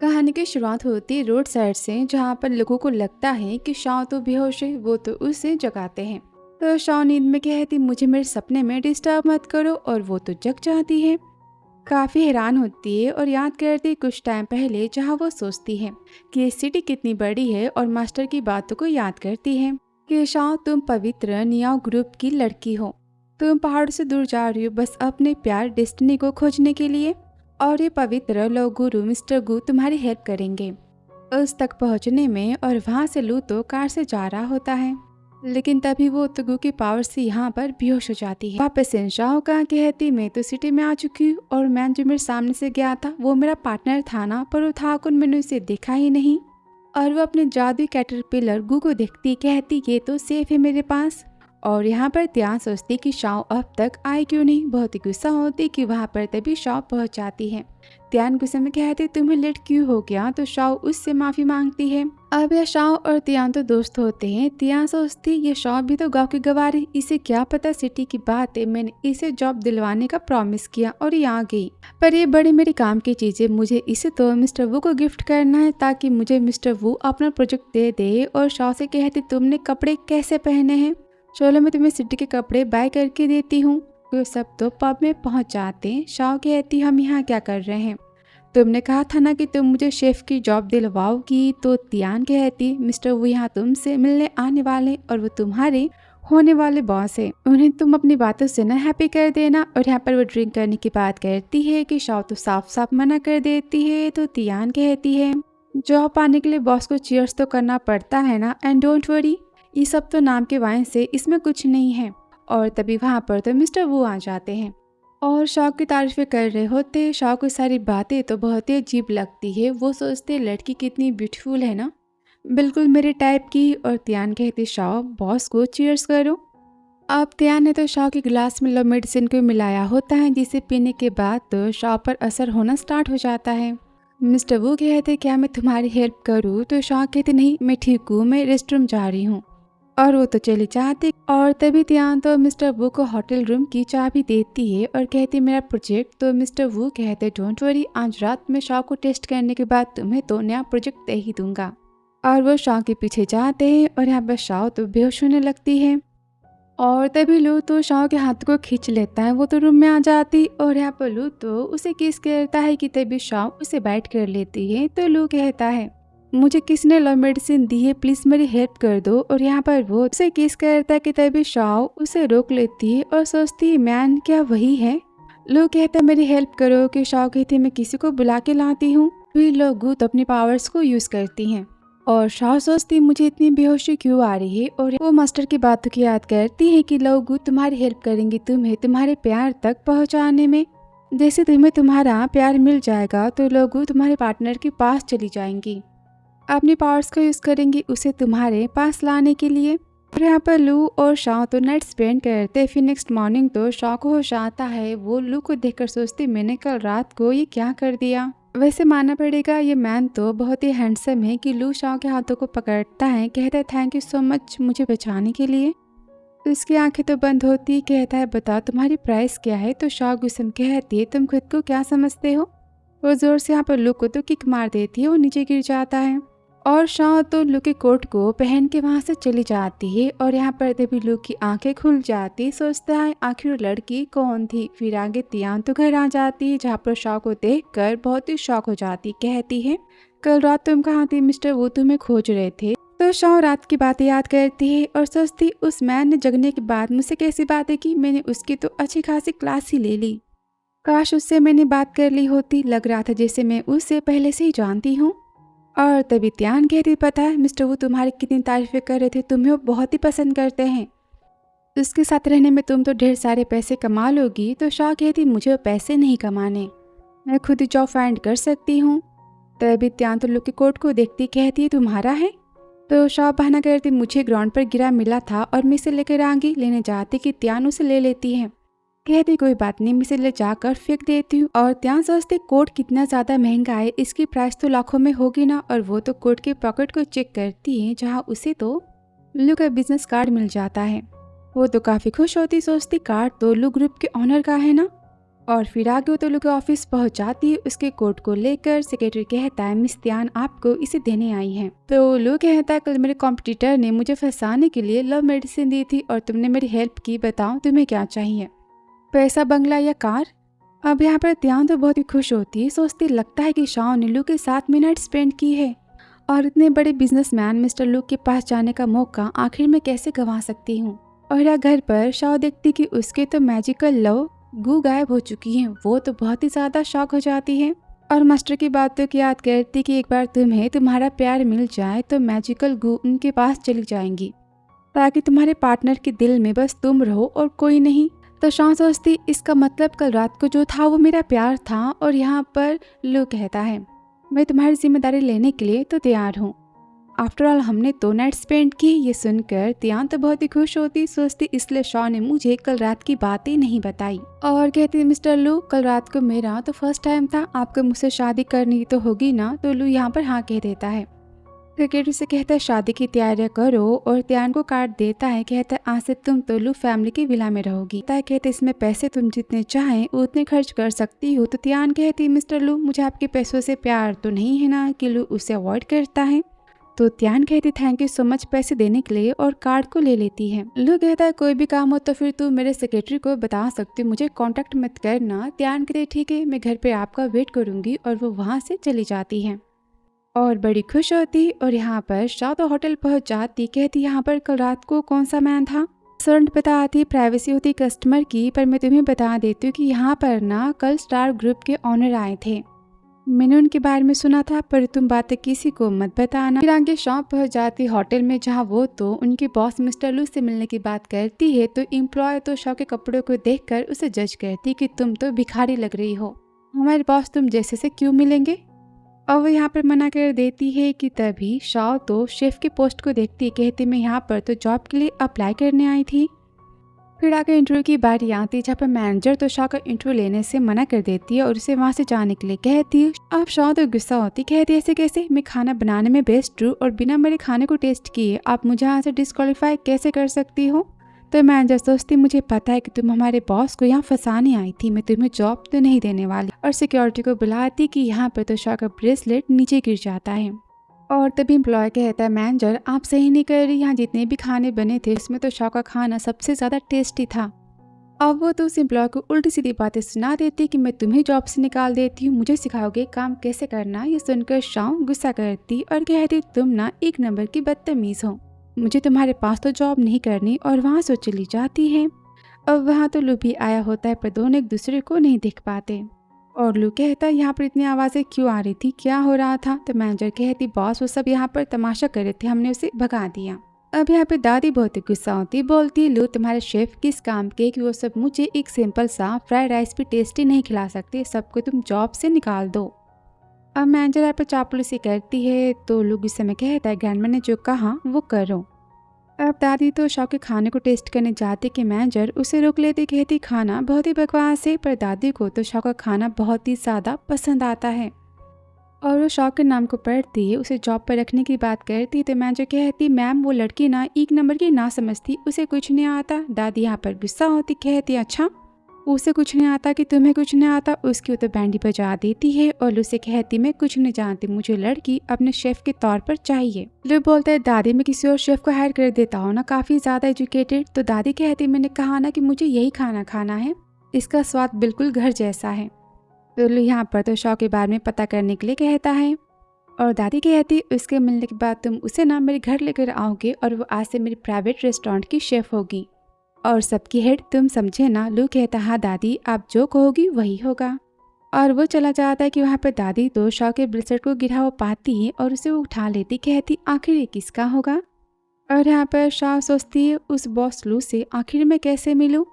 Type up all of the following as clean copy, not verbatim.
कहानी की शुरुआत होती है रोड साइड से, जहाँ पर लोगों को लगता है कि शाओ तो बेहोश है, वो तो उसे जगाते हैं। तो शाओ नींद में कहती मुझे मेरे सपने में डिस्टर्ब मत करो, और वो तो जग जाती है। काफी हैरान होती है और याद करती कुछ टाइम पहले, जहाँ वो सोचती है कि ये सिटी कितनी बड़ी है, और मास्टर की बातों को याद करती है कि शाओ तुम पवित्र नियाओ ग्रुप की लड़की हो। तुम पहाड़ से दूर जा रही हो बस अपने प्यार डेस्टिनी को खोजने के लिए, और ये पवित्र लोग गुरु मिस्टर गु तुम्हारी हेल्प करेंगे उस तक पहुंचने में। और वहां से लू तो कार से जा रहा होता है, लेकिन तभी वो तुगु की पावर से यहाँ पर बेहोश हो जाती है। वापस शाओ का कहती मैं तो सिटी में आ चुकी हूँ, और मैन जो मेरे सामने से गया था वो मेरा पार्टनर था ना, पर वो था कौन, मैंने उसे देखा ही नहीं। और वो अपने जादुई कैटरपिलर गु को देखती, कहती ये तो सेफ है मेरे पास। और यहाँ पर त्यान सोचती कि शाओ अब तक आए क्यों नहीं। बहुत ही गुस्सा होती कि वहाँ पर तभी शाओ पहुँच जाती है। त्यान गुस्से में कहते तुम्हें लेट क्यों हो गया, तो शाओ उससे माफी मांगती है। अब यह शाओ और त्यान तो दोस्त होते हैं। त्यान सोचती ये शाओ भी तो गाँव की गवार है, इसे क्या पता सिटी की बात है, मैंने इसे जॉब दिलवाने का प्रॉमिस किया और ये आ गई। पर ये बड़ी मेरे काम की चीज है, मुझे इसे तो मिस्टर वू को गिफ्ट करना है ताकि मुझे मिस्टर वू अपना प्रोजेक्ट दे दे। और शाओ से कहती तुमने कपड़े कैसे पहने हैं, चलो मैं तुम्हें सिटी के कपड़े बाय करके देती हूँ। तो सब तो पब में पहुंच जाते। शाओ कहती हम यहाँ क्या कर रहे हैं, तुमने कहा था ना कि तुम मुझे शेफ की जॉब दिलवाओगी। तो त्यान कहती मिस्टर वो यहाँ तुमसे मिलने आने वाले, और वो तुम्हारे होने वाले बॉस है, उन्हें तुम अपनी बातों से ना हैप्पी कर देना। और यहाँ पर वो ड्रिंक करने की बात करती है कि शाओ तो साफ साफ मना कर देती है। तो त्यान कहती है जॉब पाने के लिए बॉस को चीयर्स तो करना पड़ता है ना, एंड डोंट वरी ये सब तो नाम के वाइन से, इसमें कुछ नहीं है। और तभी वहाँ पर तो मिस्टर वू आ जाते हैं और शाओ की तारीफें कर रहे होते। शाओ को सारी बातें तो बहुत ही अजीब लगती है। वो सोचते लड़की कितनी ब्यूटीफुल है ना, बिल्कुल मेरे टाइप की। और त्यान कहती शाओ बॉस को चीयर्स करो। अब त्यान ने तो शाओ के गिलास में लव मेडिसिन को मिलाया होता है, जिसे पीने के बाद तो शाओ पर असर होना स्टार्ट हो जाता है। मिस्टर वू कहते क्या मैं तुम्हारी हेल्प करूँ, तो शाओ कहते नहीं मैं ठीक हूँ, मैं रेस्ट रूम जा रही हूँ। और वो तो चली जाती। और तभी त्यान तो मिस्टर वू को होटल रूम की चाबी देती है और कहती मेरा प्रोजेक्ट। तो मिस्टर वू कहते डोंट वरी, आज रात में शाओ को टेस्ट करने के बाद तुम्हें तो नया प्रोजेक्ट दे ही दूंगा। और वो शाओ के पीछे जाते हैं, और यहाँ पर शाओ तो बेहोश होने लगती है। और तभी लू तो शाओ के हाथ को खींच लेता है, वो तो रूम में आ जाती। और यहाँ पर लू तो उसे किस करता है कि तभी शाओ उसे बाइट कर लेती है। तो लू कहता है मुझे किसने लव मेडिसिन दी है, प्लीज मेरी हेल्प कर दो। और यहाँ पर वो उसे किस करता है कि तभी शाओ उसे रोक लेती है और सोचती है मैन क्या वही है। लोग कहता है मेरी हेल्प करो, कि शाओ कहती मैं किसी को बुला के लाती हूँ। फिर लोग गुत अपनी पावर्स को यूज करती हैं। और शाओ सोचती मुझे इतनी बेहोशी क्यों आ रही है। और वो मास्टर की बातों की याद करती है कि लोग गुत तुम्हारी हेल्प करेंगी तुम्हें तुम्हारे प्यार तक पहुँचाने में। जैसे तुम्हें तुम्हारा प्यार मिल जाएगा तो लोग तुम्हारे पार्टनर के पास चली जाएंगी, अपनी पावर्स को यूज करेंगी उसे तुम्हारे पास लाने के लिए। और यहाँ पर लू और शाओ तो नाइट स्पेंड करते। फिर नेक्स्ट मॉर्निंग तो शाओ को होश आता है। वो लू को देखकर सोचती मैंने कल रात को ये क्या कर दिया। वैसे मानना पड़ेगा ये मैन तो बहुत ही हैंडसम है कि लू शाओ के हाथों को पकड़ता है, कहता है थैंक यू सो मच मुझे बचाने के लिए। तो उसकी आंखें तो बंद होती, कहता है बताओ तुम्हारी प्राइस क्या है। तो शाओ गुस्से में कहती है तुम खुद को क्या समझते हो। वो जोर से यहाँ पर लू को तो किक मार देती है, वो नीचे गिर जाता है। और शाओ तो लू के कोट को पहन के वहाँ से चली जाती है। और यहाँ पर तभी लू की आंखें खुल जाती, सोचता है आखिर लड़की कौन थी। फिर आगे तियान तो घर आ जाती है, जहाँ पर शाओ को देखकर बहुत ही शॉक हो जाती, कहती है कल रात तुम कहाँ थी, मिस्टर वो तुम्हें खोज रहे थे। तो शाओ रात की बातें याद करती है और सोचती उस मैन ने जगने के बाद मुझसे कैसी बातें की, मैंने उसकी तो अच्छी खासी क्लास ही ले ली। काश उससे मैंने बात कर ली होती, लग रहा था जैसे मैं उससे पहले से ही जानती हूँ। और तभी त्यान कहती पता है मिस्टर वो तुम्हारी कितनी तारीफें कर रहे थे, तुम्हें वो बहुत ही पसंद करते हैं, उसके साथ रहने में तुम तो ढेर सारे पैसे कमा लोगी। तो शाह कहती मुझे वो पैसे नहीं कमाने, मैं खुद ही जॉब फाइंड कर सकती हूँ। तभी त्यान तो लू के कोट को देखती, कहती है तुम्हारा है। तो शाह बहाना करती मुझे ग्राउंड पर गिरा मिला था और मैं इसे लेकर आगे लेने जाती कि त्यान उसे ले लेती है। कहती कोई बात नहीं, मैं इसे ले जाकर फेंक देती हूँ। और त्यान सोचते कोट कितना ज्यादा महंगा है, इसकी प्राइस तो लाखों में होगी ना। और वो तो कोट के पॉकेट को चेक करती है, जहाँ उसे तो लू का बिजनेस कार्ड मिल जाता है। वो तो काफी खुश होती, सोचती कार्ड तो लू ग्रुप के ऑनर का है ना। और फिर आगे वो तो लू के ऑफिस पहुंच जाती है उसके कोट को लेकर। सेक्रेटरी कहता है मिस त्यान आपको इसे देने आई है। तो लू कहता है कल मेरे कॉम्पिटिटर ने मुझे फंसाने के लिए लव मेडिसिन दी थी और तुमने मेरी हेल्प की, बताओ तुम्हें क्या चाहिए, पैसा, बंगला या कार। अब यहाँ पर त्यान तो बहुत ही खुश होती है, सोचती लगता है कि शाओ ने लू के साथ मिनट स्पेंड की है और इतने बड़े बिजनेसमैन मिस्टर लू के पास जाने का मौका आखिर में कैसे गंवा सकती हूँ। और यहाँ घर पर शाओ देखती कि उसके तो मैजिकल लव गू गायब हो चुकी है। वो तो बहुत ही ज्यादा शॉक हो जाती है और मास्टर की बातों की याद करती कि एक बार तुम्हें तुम्हारा प्यार मिल जाए तो मैजिकल गू उनके पास चली जाएंगी ताकि तुम्हारे पार्टनर के दिल में बस तुम रहो और कोई नहीं। तो शाओ सोचती इसका मतलब कल रात को जो था वो मेरा प्यार था। और यहाँ पर लू कहता है मैं तुम्हारी जिम्मेदारी लेने के लिए तो तैयार हूँ, आफ्टर ऑल हमने 2 नाइट स्पेंड की। ये सुनकर त्यान तो बहुत ही खुश होती, सोचती इसलिए शाओ ने मुझे कल रात की बातें नहीं बताई और कहती मिस्टर लू कल रात को मेरा तो फर्स्ट टाइम था, आपको मुझसे शादी करनी तो होगी ना। तो लू यहाँ पर हाँ कह देता है। क्रिकेटर से कहता है शादी की तैयारियां करो और त्यान को कार्ड देता है, कहता है आज से तुम तो लू फैमिली की विला में रहोगी। कहते इसमें पैसे तुम जितने चाहें उतने खर्च कर सकती हो। तो त्यान कहती मिस्टर लू मुझे आपके पैसों से प्यार तो नहीं है ना कि लू उसे अवॉइड करता है। तो त्यान कहती थैंक यू सो मच पैसे देने के लिए और कार्ड को ले लेती है। लू कहता है कोई भी काम हो तो फिर तू मेरे सेक्रेटरी को बता सकती, मुझे कांटेक्ट मत करना। त्यान कहते ठीक है मैं घर पे आपका वेट करूंगी और वो वहां से चली जाती है और बड़ी खुश होती। और यहाँ पर शाओ तो होटल पहुंच जाती, कहती यहाँ पर कल रात को कौन सा मैन था। सर्वेंट बताती प्राइवेसी होती कस्टमर की, पर मैं तुम्हें बता देती हूँ कि यहाँ पर ना कल स्टार ग्रुप के ऑनर आए थे, मैंने उनके बारे में सुना था पर तुम बातें किसी को मत बताना। फिर आगे शाम पहुंच जाती होटल में जहां वो तो उनके बॉस मिस्टर लू से मिलने की बात करती है। तो एम्प्लॉय तो शॉ के कपड़ों को देखकर उसे जज करती कि तुम तो भिखारी लग रही हो, हमारे बॉस तुम जैसे से क्यों मिलेंगे। और वो यहाँ पर मना कर देती है कि तभी शॉ तो शेफ के पोस्ट को देखती, कहती मैं यहाँ पर तो जॉब के लिए अप्लाई करने आई थी। फिर आकर इंटरव्यू की बारी आती जहाँ पर मैनेजर तो शॉ का इंटरव्यू लेने से मना कर देती है और उसे वहाँ से जाने के लिए कहती है। अब शॉ तो गुस्सा होती, कहती ऐसे कैसे, मैं खाना बनाने में बेस्ट हूँ और बिना मेरे खाने को टेस्ट किए आप मुझे यहाँ से डिस्क्वालीफाई कैसे कर सकती हो। तो मैनेजर सोचती मुझे पता है कि तुम हमारे बॉस को यहाँ फंसाने आई थी, मैं तुम्हें जॉब तो नहीं देने वाली। और सिक्योरिटी को बुलाती कि यहाँ पर तो शॉ का ब्रेसलेट नीचे गिर जाता है और तभी एम्प्लॉय कहता है मैनेजर आप सही नहीं कर रही, यहाँ जितने भी खाने बने थे उसमें तो शॉ का खाना सबसे ज्यादा टेस्टी था। अब वो तो उस एम्प्लॉय को उल्टी सीधी बातें सुना देती कि मैं तुम्हें जॉब से निकाल देती हूँ, मुझे सिखाओगे काम कैसे करना। ये सुनकर शॉ गुस्सा करती और कहती तुम ना 1 नंबर की बदतमीज हो, मुझे तुम्हारे पास तो जॉब नहीं करनी। और वहाँ से चली जाती है। अब वहाँ तो लू भी आया होता है पर दोनों एक दूसरे को नहीं देख पाते। और लू कहता है यहाँ पर इतनी आवाज़ें क्यों आ रही थी, क्या हो रहा था। तो मैनेजर कहती बॉस वो सब यहाँ पर तमाशा कर रहे थे, हमने उसे भगा दिया। अब यहाँ पे दादी बहुत ही गुस्सा होती, बोलती लू तुम्हारे शेफ किस काम के कि वो सब मुझे एक सिंपल सा फ्राइड राइस भी टेस्टी नहीं खिला सकते, सबको तुम जॉब से निकाल दो। अब मैनेजर यहाँ पर चापलूसी करती है तो लू गुस्से में कहता है ग्रैंडमा ने जो कहा वो करो। अब दादी तो शॉ के खाने को टेस्ट करने जाती कि मैनेजर उसे रोक लेती, कहती खाना बहुत ही बकवास है। पर दादी को तो शॉ का खाना बहुत ही ज़्यादा पसंद आता है और वो शॉ के नाम को पढ़ती है, उसे जॉब पर रखने की बात करती। तो मैनेजर कहती मैम वो लड़की ना 1 नंबर की ना समझती, उसे कुछ नहीं आता। दादी यहाँ पर गुस्सा होती, कहती अच्छा उसे कुछ नहीं आता कि तुम्हें कुछ नहीं आता। उसकी तो बैंडी बजा देती है और उसे कहती मैं कुछ नहीं जानती, मुझे लड़की अपने शेफ के तौर पर चाहिए। लू बोलता है दादी मैं किसी और शेफ को हायर कर देता हूँ ना, काफी ज्यादा एजुकेटेड। तो दादी कहती मैंने कहा ना कि मुझे यही खाना खाना है, इसका स्वाद बिल्कुल घर जैसा है। तो लू यहाँ पर तो शॉ के बारे में पता करने के लिए कहता है और दादी कहती उसके मिलने के बाद तुम उसे ना मेरे घर लेकर आओगे और वो आज से मेरी प्राइवेट रेस्टोरेंट की शेफ होगी और सबकी हेड तुम समझे ना। लू कहता हाँ दादी आप जो कहोगी वही होगा। और वो चला जाता है कि वहाँ पर दादी तो शॉ के ब्रेसलेट को गिरा हुआ पाती है और उसे वो उठा लेती, कहती आखिर ये किसका होगा। और यहाँ पर शॉ सोचती है उस बॉस लू से आखिर मैं कैसे मिलूँ।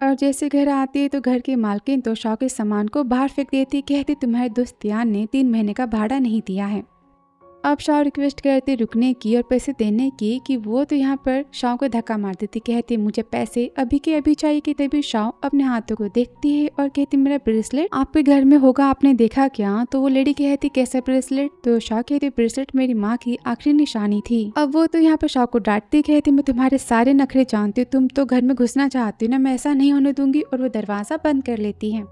और जैसे घर आती है तो घर की मालकिन तो शॉ के सामान को बाहर फेंक देती, कहती तुम्हारे दोस्त त्यान ने 3 महीने का भाड़ा नहीं दिया है। अब शॉ रिक्वेस्ट करती रुकने की और पैसे देने की कि वो तो यहाँ पर शॉ को धक्का मार देती, कहती मुझे पैसे अभी के अभी चाहिए। कि तभी शॉ अपने हाथों को देखती है और कहती मेरा ब्रेसलेट आपके घर में होगा, आपने देखा क्या। तो वो लेडी कहती कैसा ब्रेसलेट। तो शॉ कहती ब्रेसलेट मेरी माँ की आखिरी निशानी थी। अब वो तो यहाँ पर शॉ को डांटती, कहती मैं तुम्हारे सारे नखरे जानती हूँ, तुम तो घर में घुसना चाहती हो ना, मैं ऐसा नहीं होने दूंगी। और वो दरवाजा बंद कर लेती है।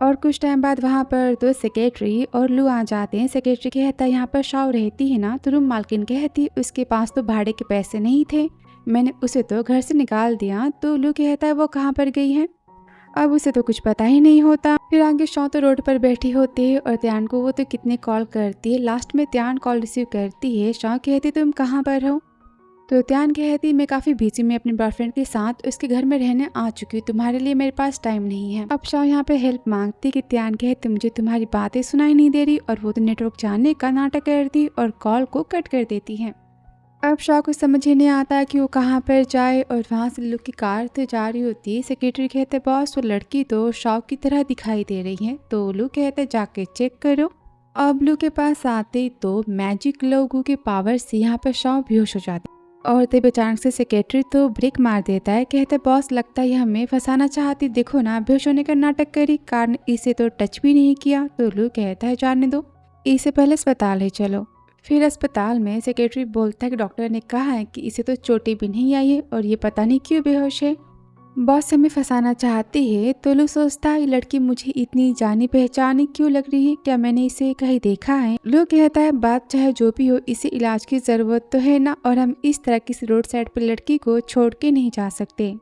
और कुछ टाइम बाद वहाँ पर दो सेक्रेटरी और लू आ जाते हैं। सेक्रेटरी कहता है यहाँ पर शाओ रहती है ना, तो रूम मालकिन कहती उसके पास तो भाड़े के पैसे नहीं थे, मैंने उसे तो घर से निकाल दिया। तो लू कहता है वो कहाँ पर गई है, अब उसे तो कुछ पता ही नहीं होता। फिर आगे शाओ तो रोड पर बैठी होती है और त्यान को वो तो कितने कॉल करती है। लास्ट में त्यान कॉल रिसीव करती है। शाओ कहती तुम कहाँ पर हो, तो त्यान कहती मैं काफ़ी बिजी में अपने बॉयफ्रेंड के साथ उसके घर में रहने आ चुकी हूँ, तुम्हारे लिए मेरे पास टाइम नहीं है। अब शाओ यहाँ पे हेल्प मांगती कि त्यान कहती मुझे तुम्हारी बातें सुनाई नहीं दे रही, और वो तो नेटवर्क जाने का नाटक करती और कॉल को कट कर देती है। अब शाओ को समझ ही नहीं आता कि वो कहाँ पर जाए, और वहाँ से लू की कार तो जा रही होती है। सेक्रेटरी कहते बॉस वो लड़की तो शाओ की तरह दिखाई दे रही है, तो लू कहते जाके चेक करो। अब लू के पास आते तो मैजिक लोगों के पावर से यहाँ पर शाओ बेहोश हो जाती और तभी अचानक से सेक्रेटरी तो ब्रेक मार देता है। कहते बॉस लगता है ये हमें फंसाना चाहती, देखो ना बेहोश होने का नाटक करी, कार ने इसे तो टच भी नहीं किया। तो लू कहता है जाने दो, इसे पहले अस्पताल ले चलो। फिर अस्पताल में सेक्रेटरी बोलता है कि डॉक्टर ने कहा है कि इसे तो चोटें भी नहीं आई है और ये पता नहीं क्यों बेहोश है। बॉस हमें फंसाना चाहती है। तो लू सोचता है ये लड़की मुझे इतनी जानी पहचानी क्यों लग रही है, क्या मैंने इसे कहीं देखा है। लू कहता है बात चाहे जो भी हो, इसे इलाज की जरूरत तो है ना, और हम इस तरह किसी रोड साइड पर लड़की को छोड़ के नहीं जा सकते।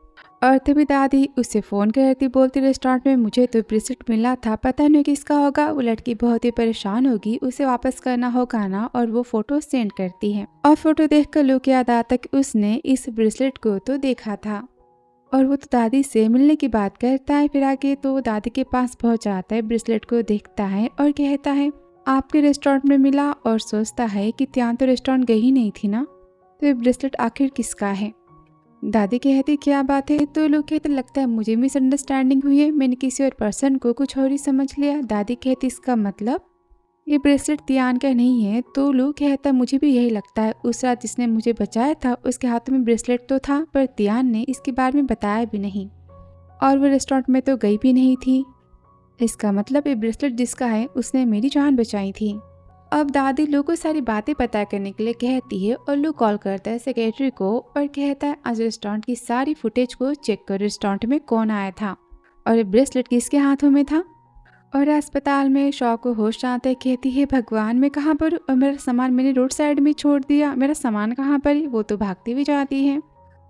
और तभी दादी उससे फ़ोन करती, बोलती रेस्टोरेंट में मुझे तो ब्रेसलेट मिला था, पता नहीं किसका होगा। वो लड़की बहुत ही परेशान होगी, उसे वापस करना होगा ना, और वो फोटो सेंड करती है। और फोटो देखकर लू को याद आता कि उसने इस ब्रेसलेट को तो देखा था, और वो तो दादी से मिलने की बात करता है। फिर आगे तो वो दादी के पास पहुंच जाता है, ब्रेसलेट को देखता है और कहता है आपके रेस्टोरेंट में मिला, और सोचता है कि त्यान तो रेस्टोरेंट गई ही नहीं थी ना, तो ये ब्रेसलेट आखिर किसका है। दादी कहती क्या बात है, तो लोग कहते लगता है मुझे मिसअंडरस्टैंडिंग हुई है, मैंने किसी और पर्सन को कुछ और ही समझ लिया। दादी कहती इसका मतलब ये ब्रेसलेट त्यान का नहीं है। तो लू कहता मुझे भी यही लगता है, उस रात जिसने मुझे बचाया था उसके हाथों में ब्रेसलेट तो था, पर त्यान ने इसके बारे में बताया भी नहीं, और वो रेस्टोरेंट में तो गई भी नहीं थी। इसका मतलब ये ब्रेसलेट जिसका है उसने मेरी जान बचाई थी। अब दादी लू को सारी बातें पता करने के लिए कहती है, और लू कॉल करता है सेक्रेटरी को और कहता है आज रेस्टोरेंट की सारी फुटेज को चेक करो, रेस्टोरेंट में कौन आया था और ये ब्रेसलेट किसके हाथों में था। और अस्पताल में शॉ को होश आते कहती है भगवान मैं कहाँ पर हूँ, और मेरा सामान मैंने रोड साइड में छोड़ दिया, मेरा सामान कहाँ पर है। वो तो भागती हुई जाती है।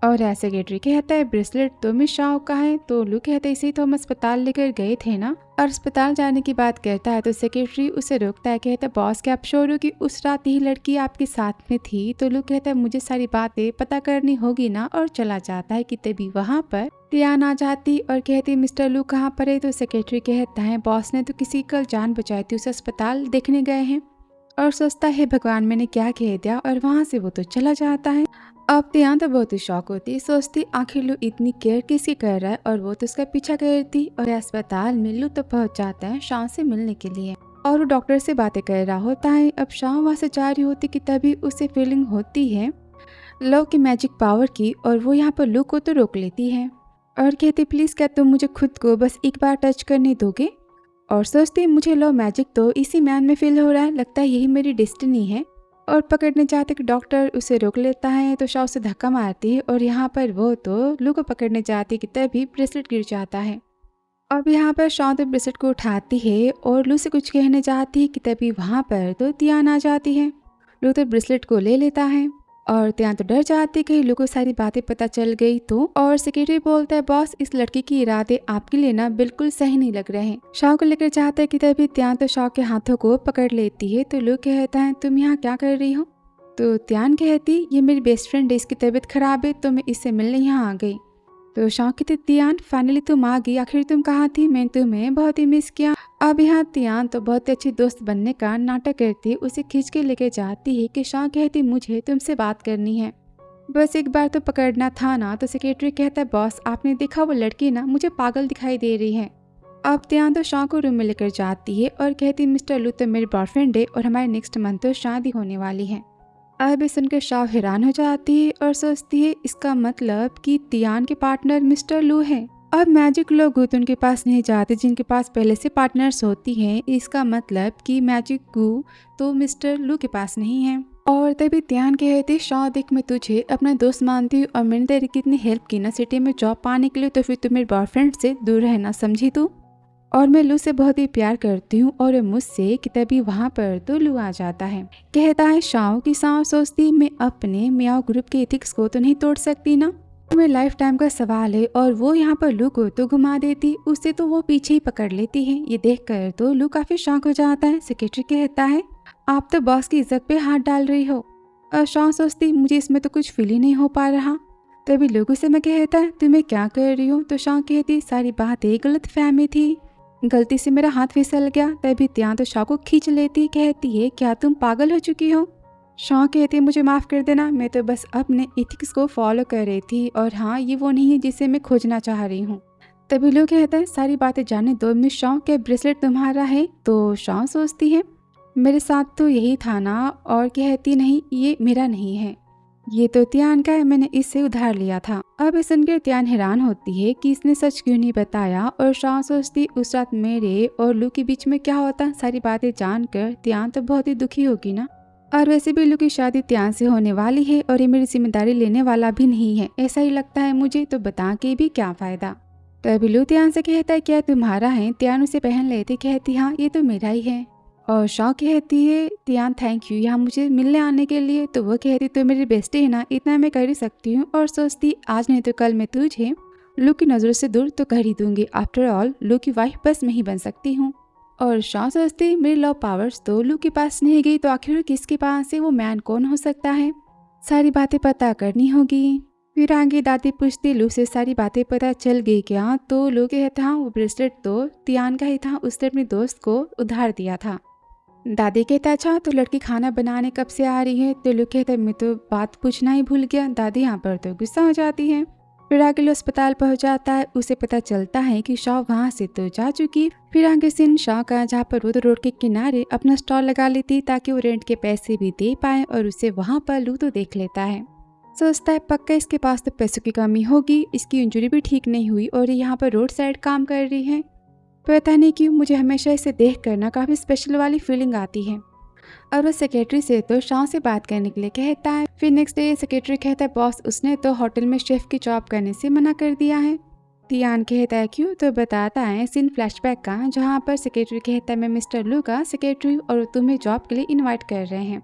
और सेक्रेटरी कहता है ब्रेसलेट तो मिस शाओ का है। तो लू कहता है इसे तो हम अस्पताल लेकर गए थे ना, और अस्पताल जाने की बात करता है तो सेक्रेटरी उसे रोकता है। कहता है बॉस क्या आप श्योर हो कि उस रात ही लड़की आपके साथ में थी। तो लू कहता है मुझे सारी बातें पता करनी होगी ना, और चला जाता है कि तभी वहाँ पर त्यान आ जाती और कहती मिस्टर लू कहाँ पर है। तो सेक्रेटरी कहता है बॉस ने तो किसी कल जान बचाई थी, उसे अस्पताल देखने गए हैं। और सोचता है भगवान मैंने क्या कह दिया, और वहाँ से वो तो चला जाता है। अब त्यान तो बहुत ही शौक होती, सोचती आखिर लू इतनी केयर किसकी कर रहा है, और वो तो उसका पीछा करती। और अस्पताल में लू तो पहुंच जाता है शाम से मिलने के लिए, और वो डॉक्टर से बातें कर रहा होता है। अब शाम वहाँ से जा रही होती कि तभी उसे फीलिंग होती है लव की मैजिक पावर की, और वो यहाँ पर लू को तो रोक लेती है और कहती प्लीज क्या तुम मुझे खुद को बस एक बार टच करने दोगे। और सोचती मुझे लव मैजिक तो इसी मैन में फील हो रहा है, लगता है यही मेरी डेस्टिनी है। और पकड़ने जाते कि डॉक्टर उसे रोक लेता है, तो शाओ से धक्का मारती है, और यहाँ पर वो तो लू को पकड़ने जाती कि तभी ब्रेसलेट गिर जाता है। अब यहाँ पर शाओ तो ब्रेसलेट को उठाती है और लू से कुछ कहने जाती है कि तभी वहाँ पर तो त्यान आ जाती है। लू तो ब्रेसलेट को ले लेता है, और त्यान तो डर जाती कि लू को सारी बातें पता चल गई तो। और सेक्रेटरी बोलता है बॉस इस लड़की के इरादे आपके लिए ना बिल्कुल सही नहीं लग रहे हैं। शाओ को लेकर जाता है कि तभी त्यान तो शाओ के हाथों को पकड़ लेती है। तो लू कहता है तुम यहाँ क्या कर रही हो। तो त्यान कहती ये मेरी बेस्ट फ्रेंड है, इसकी तबीयत खराब है तो मैं इससे मिलने यहाँ आ गई। तो शाओ कहती त्यान फाइनली तुम आ गई, आखिर तुम कहाँ थी, मैंने तुम्हें बहुत ही मिस किया। अब यहाँ त्यान तो बहुत अच्छी दोस्त बनने का नाटक करती, उसे खींच के लेके जाती है कि शाओ कहती मुझे तुमसे बात करनी है, बस एक बार तो पकड़ना था ना। तो सेक्रेटरी कहता है बॉस आपने देखा वो लड़की ना मुझे पागल दिखाई दे रही है। अब त्यान तो शाओ को रूम में लेकर जाती है और कहती मिस्टर लू तो मेरे बॉयफ्रेंड है और हमारे नेक्स्ट मंथ तो शादी होने वाली है। अब ये सुनकर शाओ हैरान हो जाती है और सोचती है इसका मतलब कि त्यान के पार्टनर मिस्टर लू है। अब मैजिक लोग तो उनके पास नहीं जाते जिनके पास पहले से पार्टनर्स होती हैं, इसका मतलब कि मैजिक गू तो मिस्टर लू के पास नहीं है। और तभी त्यान कहती शाओ देख मैं तुझे अपना दोस्त मानती हूँ और मैंने तेरी कितनी हेल्प की ना सिटी में जॉब पाने के लिए, तो फिर तू मेरे बॉयफ्रेंड से दूर रहना समझी तू। और मैं लू से बहुत ही प्यार करती हूँ और मुझसे कि तभी वहाँ पर तो लू आ जाता है। कहता है शाओ की शाओ सोचती मैं अपने मियाओ ग्रुप के एथिक्स को तो नहीं तोड़ सकती ना, में लाइफ टाइम का सवाल है। और वो यहाँ पर लू को तो घुमा देती, उससे तो वो पीछे ही पकड़ लेती है। ये देखकर तो लू काफी शॉक हो जाता है। सेक्रेटरी कहता है आप तो बॉस की इज्जत पे हाथ डाल रही हो। और शॉ सोचती मुझे इसमें तो कुछ फील ही नहीं हो पा रहा। तभी लोगों से मैं कहता है तुम्हें क्या कर रही हो। तो शॉ कहती सारी बात एक गलत फहमी थी, गलती से मेरा हाथ फिसल गया। तभी त्यां तो शॉ को खींच लेती, कहती है क्या तुम पागल हो चुकी हो। शॉ कहती मुझे माफ़ कर देना, मैं तो बस अपने एथिक्स को फॉलो कर रही थी और हाँ ये वो नहीं है जिसे मैं खोजना चाह रही हूँ। तभी लोग कहता है सारी बातें जाने दो मिस शॉ, के ब्रेसलेट तुम्हारा है। तो शॉ सोचती है मेरे साथ तो यही था ना, और कहती नहीं ये मेरा नहीं है, ये तो त्यान का है, मैंने इससे उधार लिया था। अब ये सुनकर त्यान हैरान होती है कि इसने सच क्यों नहीं बताया। और शॉ सोचती उस रात मेरे और लू के बीच में क्या होता। सारी बातें जानकर त्यान तो बहुत ही दुखी होगी ना, और वैसे भी लू की शादी त्यान से होने वाली है और ये मेरी जिम्मेदारी लेने वाला भी नहीं है, ऐसा ही लगता है मुझे, तो बता के भी क्या फायदा। तभी लू त्यान से कहता है क्या तुम्हारा है। त्यान उसे पहन लेती, कहती हाँ ये तो मेरा ही है। और शॉ कहती है त्यान थैंक यू यहाँ मुझे मिलने आने के लिए। तो वो कहती तो मेरी बेस्टी है ना, इतना मैं कर ही सकती हूँ। और सोचती आज नहीं तो कल मैं तुझे लू की नज़रों से दूर तो कर ही दूंगी, आफ्टर ऑल लू की वाइफ बस मैं ही बन सकती हूँ। और शॉ सोचती मेरी लव पावर्स तो लू के पास नहीं गई तो आखिर किसके पास है, वो मैन कौन हो सकता है, सारी बातें पता करनी होगी। फिर आगे दादी पूछती लू से सारी बातें पता चल गई क्या। तो लू कहता हाँ वो ब्रेसलेट तो त्यान का ही था, उसने अपने दोस्त को उधार दिया था। दादी कहता अच्छा तो लड़की खाना बनाने कब से आ रही है। तो लू कहता मैं तो बात पूछना ही भूल गया। दादी यहाँ पर तो गुस्सा हो जाती है। फिर आगे लो अस्पताल पहुंच जाता है, उसे पता चलता है कि शॉ वहां से तो जा चुकी। फिर आगे सीन शॉ का जहाँ पर वो तो रोड के किनारे अपना स्टॉल लगा लेती ताकि वो रेंट के पैसे भी दे पाए, और उसे वहां पर लू तो देख लेता है। सोचता है पक्का इसके पास तो पैसों की कमी होगी, इसकी इंजरी भी ठीक नहीं हुई और ये यहाँ पर रोड साइड काम कर रही है। पता नहीं क्यों मुझे हमेशा इसे देख कर ना काफी स्पेशल वाली फीलिंग आती है। और वो सेक्रेटरी से तो शॉ से बात करने के लिए कहता है। फिर नेक्स्ट डे सेक्रेटरी कहता है बॉस उसने तो होटल में शेफ की जॉब करने से मना कर दिया है। त्यान कहता है क्यों। तो बताता है सीन फ्लैशबैक का, जहाँ पर सेक्रेटरी कहता है मैं मिस्टर लू का सेक्रेटरी और तुम्हें जॉब के लिए इन्वाइट कर रहे हैं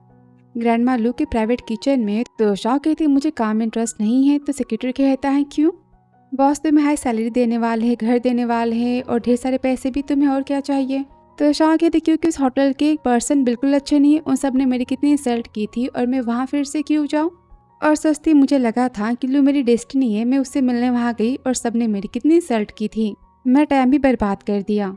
ग्रैंडमा लू के प्राइवेट किचन में। तो शॉ कहती मुझे काम में इंटरेस्ट नहीं है। तो सेक्रेटरी कहता है क्यों। बॉस तुम्हें हाई सैलरी देने वाले हैं, घर देने वाले हैं और ढेर सारे पैसे भी, तुम्हें और क्या चाहिए। तो शॉ कहती क्योंकि उस होटल के पर्सन बिल्कुल अच्छे नहीं है, उन सब ने मेरी कितनी इंसल्ट की थी और मैं वहाँ फिर से क्यों जाऊँ। और सोचती मुझे लगा था कि लू मेरी डेस्टिनी है, मैं उससे मिलने वहाँ गई और सब ने मेरी कितनी इंसल्ट की थी, मैं टाइम भी बर्बाद कर दिया।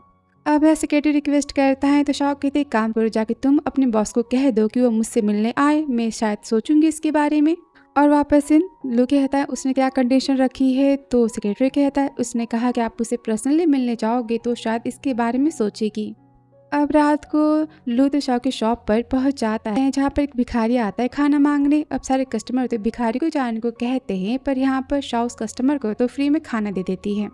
अब यह सेक्रेटरी रिक्वेस्ट करता है। तो शॉ कहती काम करो जाके तुम अपने बॉस को कह दो कि वो मुझसे मिलने आए, मैं शायद सोचूंगी इसके बारे में। और वापस इन लू कहता है उसने क्या कंडीशन रखी है। तो सेक्रेटरी कहता है उसने कहा कि आप उसे पर्सनली मिलने जाओगे तो शायद इसके बारे में सोचेगी। अब रात को लू तो शॉ की शॉप पर पहुंच जाता है, जहाँ पर एक भिखारी आता है खाना मांगने। अब सारे कस्टमर तो भिखारी को जाने को कहते हैं, पर यहाँ पर शॉ उस कस्टमर को तो फ्री में खाना दे देती है।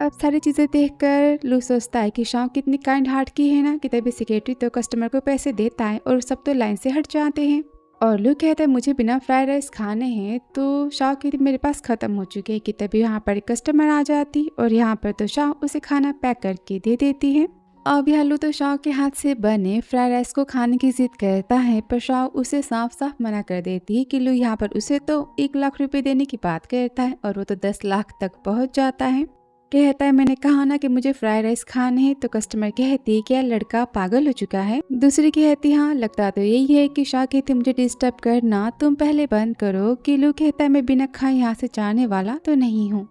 अब सारी चीज़ें देखकर लू सोचता है कि शॉ कितनी काइंड हार्ट की है ना, कि तभी सेक्रेटरी तो कस्टमर को पैसे देता है और सब तो लाइन से हट जाते हैं। और लू कहता है मुझे बिना फ्राइड राइस खाने हैं। तो शॉ कहती मेरे पास ख़त्म हो चुके हैं। कि तभी यहाँ पर एक कस्टमर आ जाती और यहाँ पर तो शॉ उसे खाना पैक करके दे देती है। अब यह लू तो शॉ के हाथ से बने फ्राइड राइस को खाने की जिद करता है, पर शॉ उसे साफ साफ मना कर देती है कि लू यहाँ पर उसे तो 1 लाख रुपए देने की बात करता है और वो तो 10 लाख तक पहुँच जाता है। कहता है मैंने कहा ना कि मुझे फ्राइड राइस खाने हैं। तो कस्टमर कहती है क्या लड़का पागल हो चुका है। दूसरी कहती हाँ लगता तो यही है। कि शॉ कहती मुझे डिस्टर्ब करना तुम पहले बंद करो। कि लू कहता है मैं बिना खाए यहाँ से जाने वाला तो नहीं हूँ।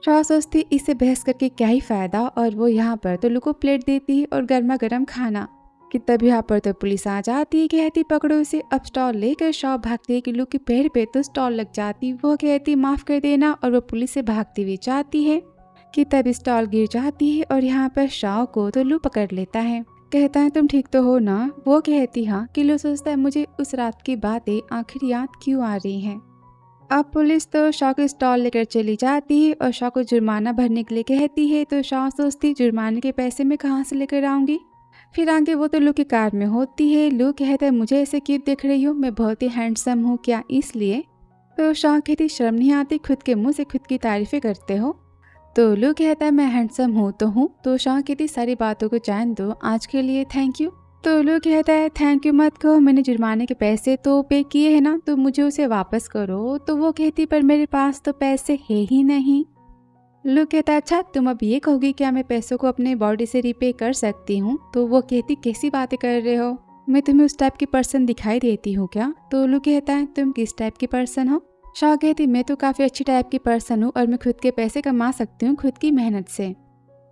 शॉ सोचती इससे बहस करके क्या ही फायदा, और वो यहाँ पर तो लू को प्लेट देती है और गर्मा गर्म खाना। कि तभी यहाँ पर तो पुलिस आ जाती है, कहती पकड़ो इसे। अब स्टॉल लेकर शॉ भागती है कि लू के पैर पे तो स्टॉल लग जाती, वो कहती माफ कर देना और वो पुलिस से भागती हुई जाती है। कि तब स्टॉल गिर जाती है और यहाँ पर शॉ को तो लू पकड़ लेता है। कहता है तुम ठीक तो हो ना। वो कहती हाँ। कि लू सोचता है मुझे उस रात की बातें आखिर याद क्यों आ रही हैं। अब पुलिस तो शॉ को स्टॉल लेकर चली जाती है और शॉ को जुर्माना भरने के लिए कहती है। तो शॉ सोचती जुर्माने के पैसे मैं कहाँ से लेकर आऊँगी। फिर आगे वो तो लू की कार में होती है। लू कहता है मुझे ऐसे क्यों दिख रही हो, मैं बहुत ही हैंडसम हूँ क्या इसलिए। तो शॉ कहती शर्म नहीं आती खुद के मुँह से खुद की तारीफें करते हो। तो लू कहता है मैं हैंडसम हूँ तो हूँ। तो शाह कहती सारी बातों को जान दो, आज के लिए थैंक यू। तो लू कहता है थैंक यू मत कहो, मैंने जुर्माने के पैसे तो पे किए हैं ना, तो मुझे उसे वापस करो। तो वो कहती पर मेरे पास तो पैसे है ही नहीं। लू कहता है अच्छा तुम अब ये कहोगी क्या मैं पैसों को अपने बॉडी से रीपे कर सकती हूँ। तो वो कहती कैसी बातें कर रहे हो, मैं तुम्हें उस टाइप की पर्सन दिखाई देती हूँ क्या। तो लू कहता है तुम किस टाइप की पर्सन हो। शाह कहती मैं तो काफ़ी अच्छी टाइप की पर्सन हूँ और मैं खुद के पैसे कमा सकती हूँ खुद की मेहनत से।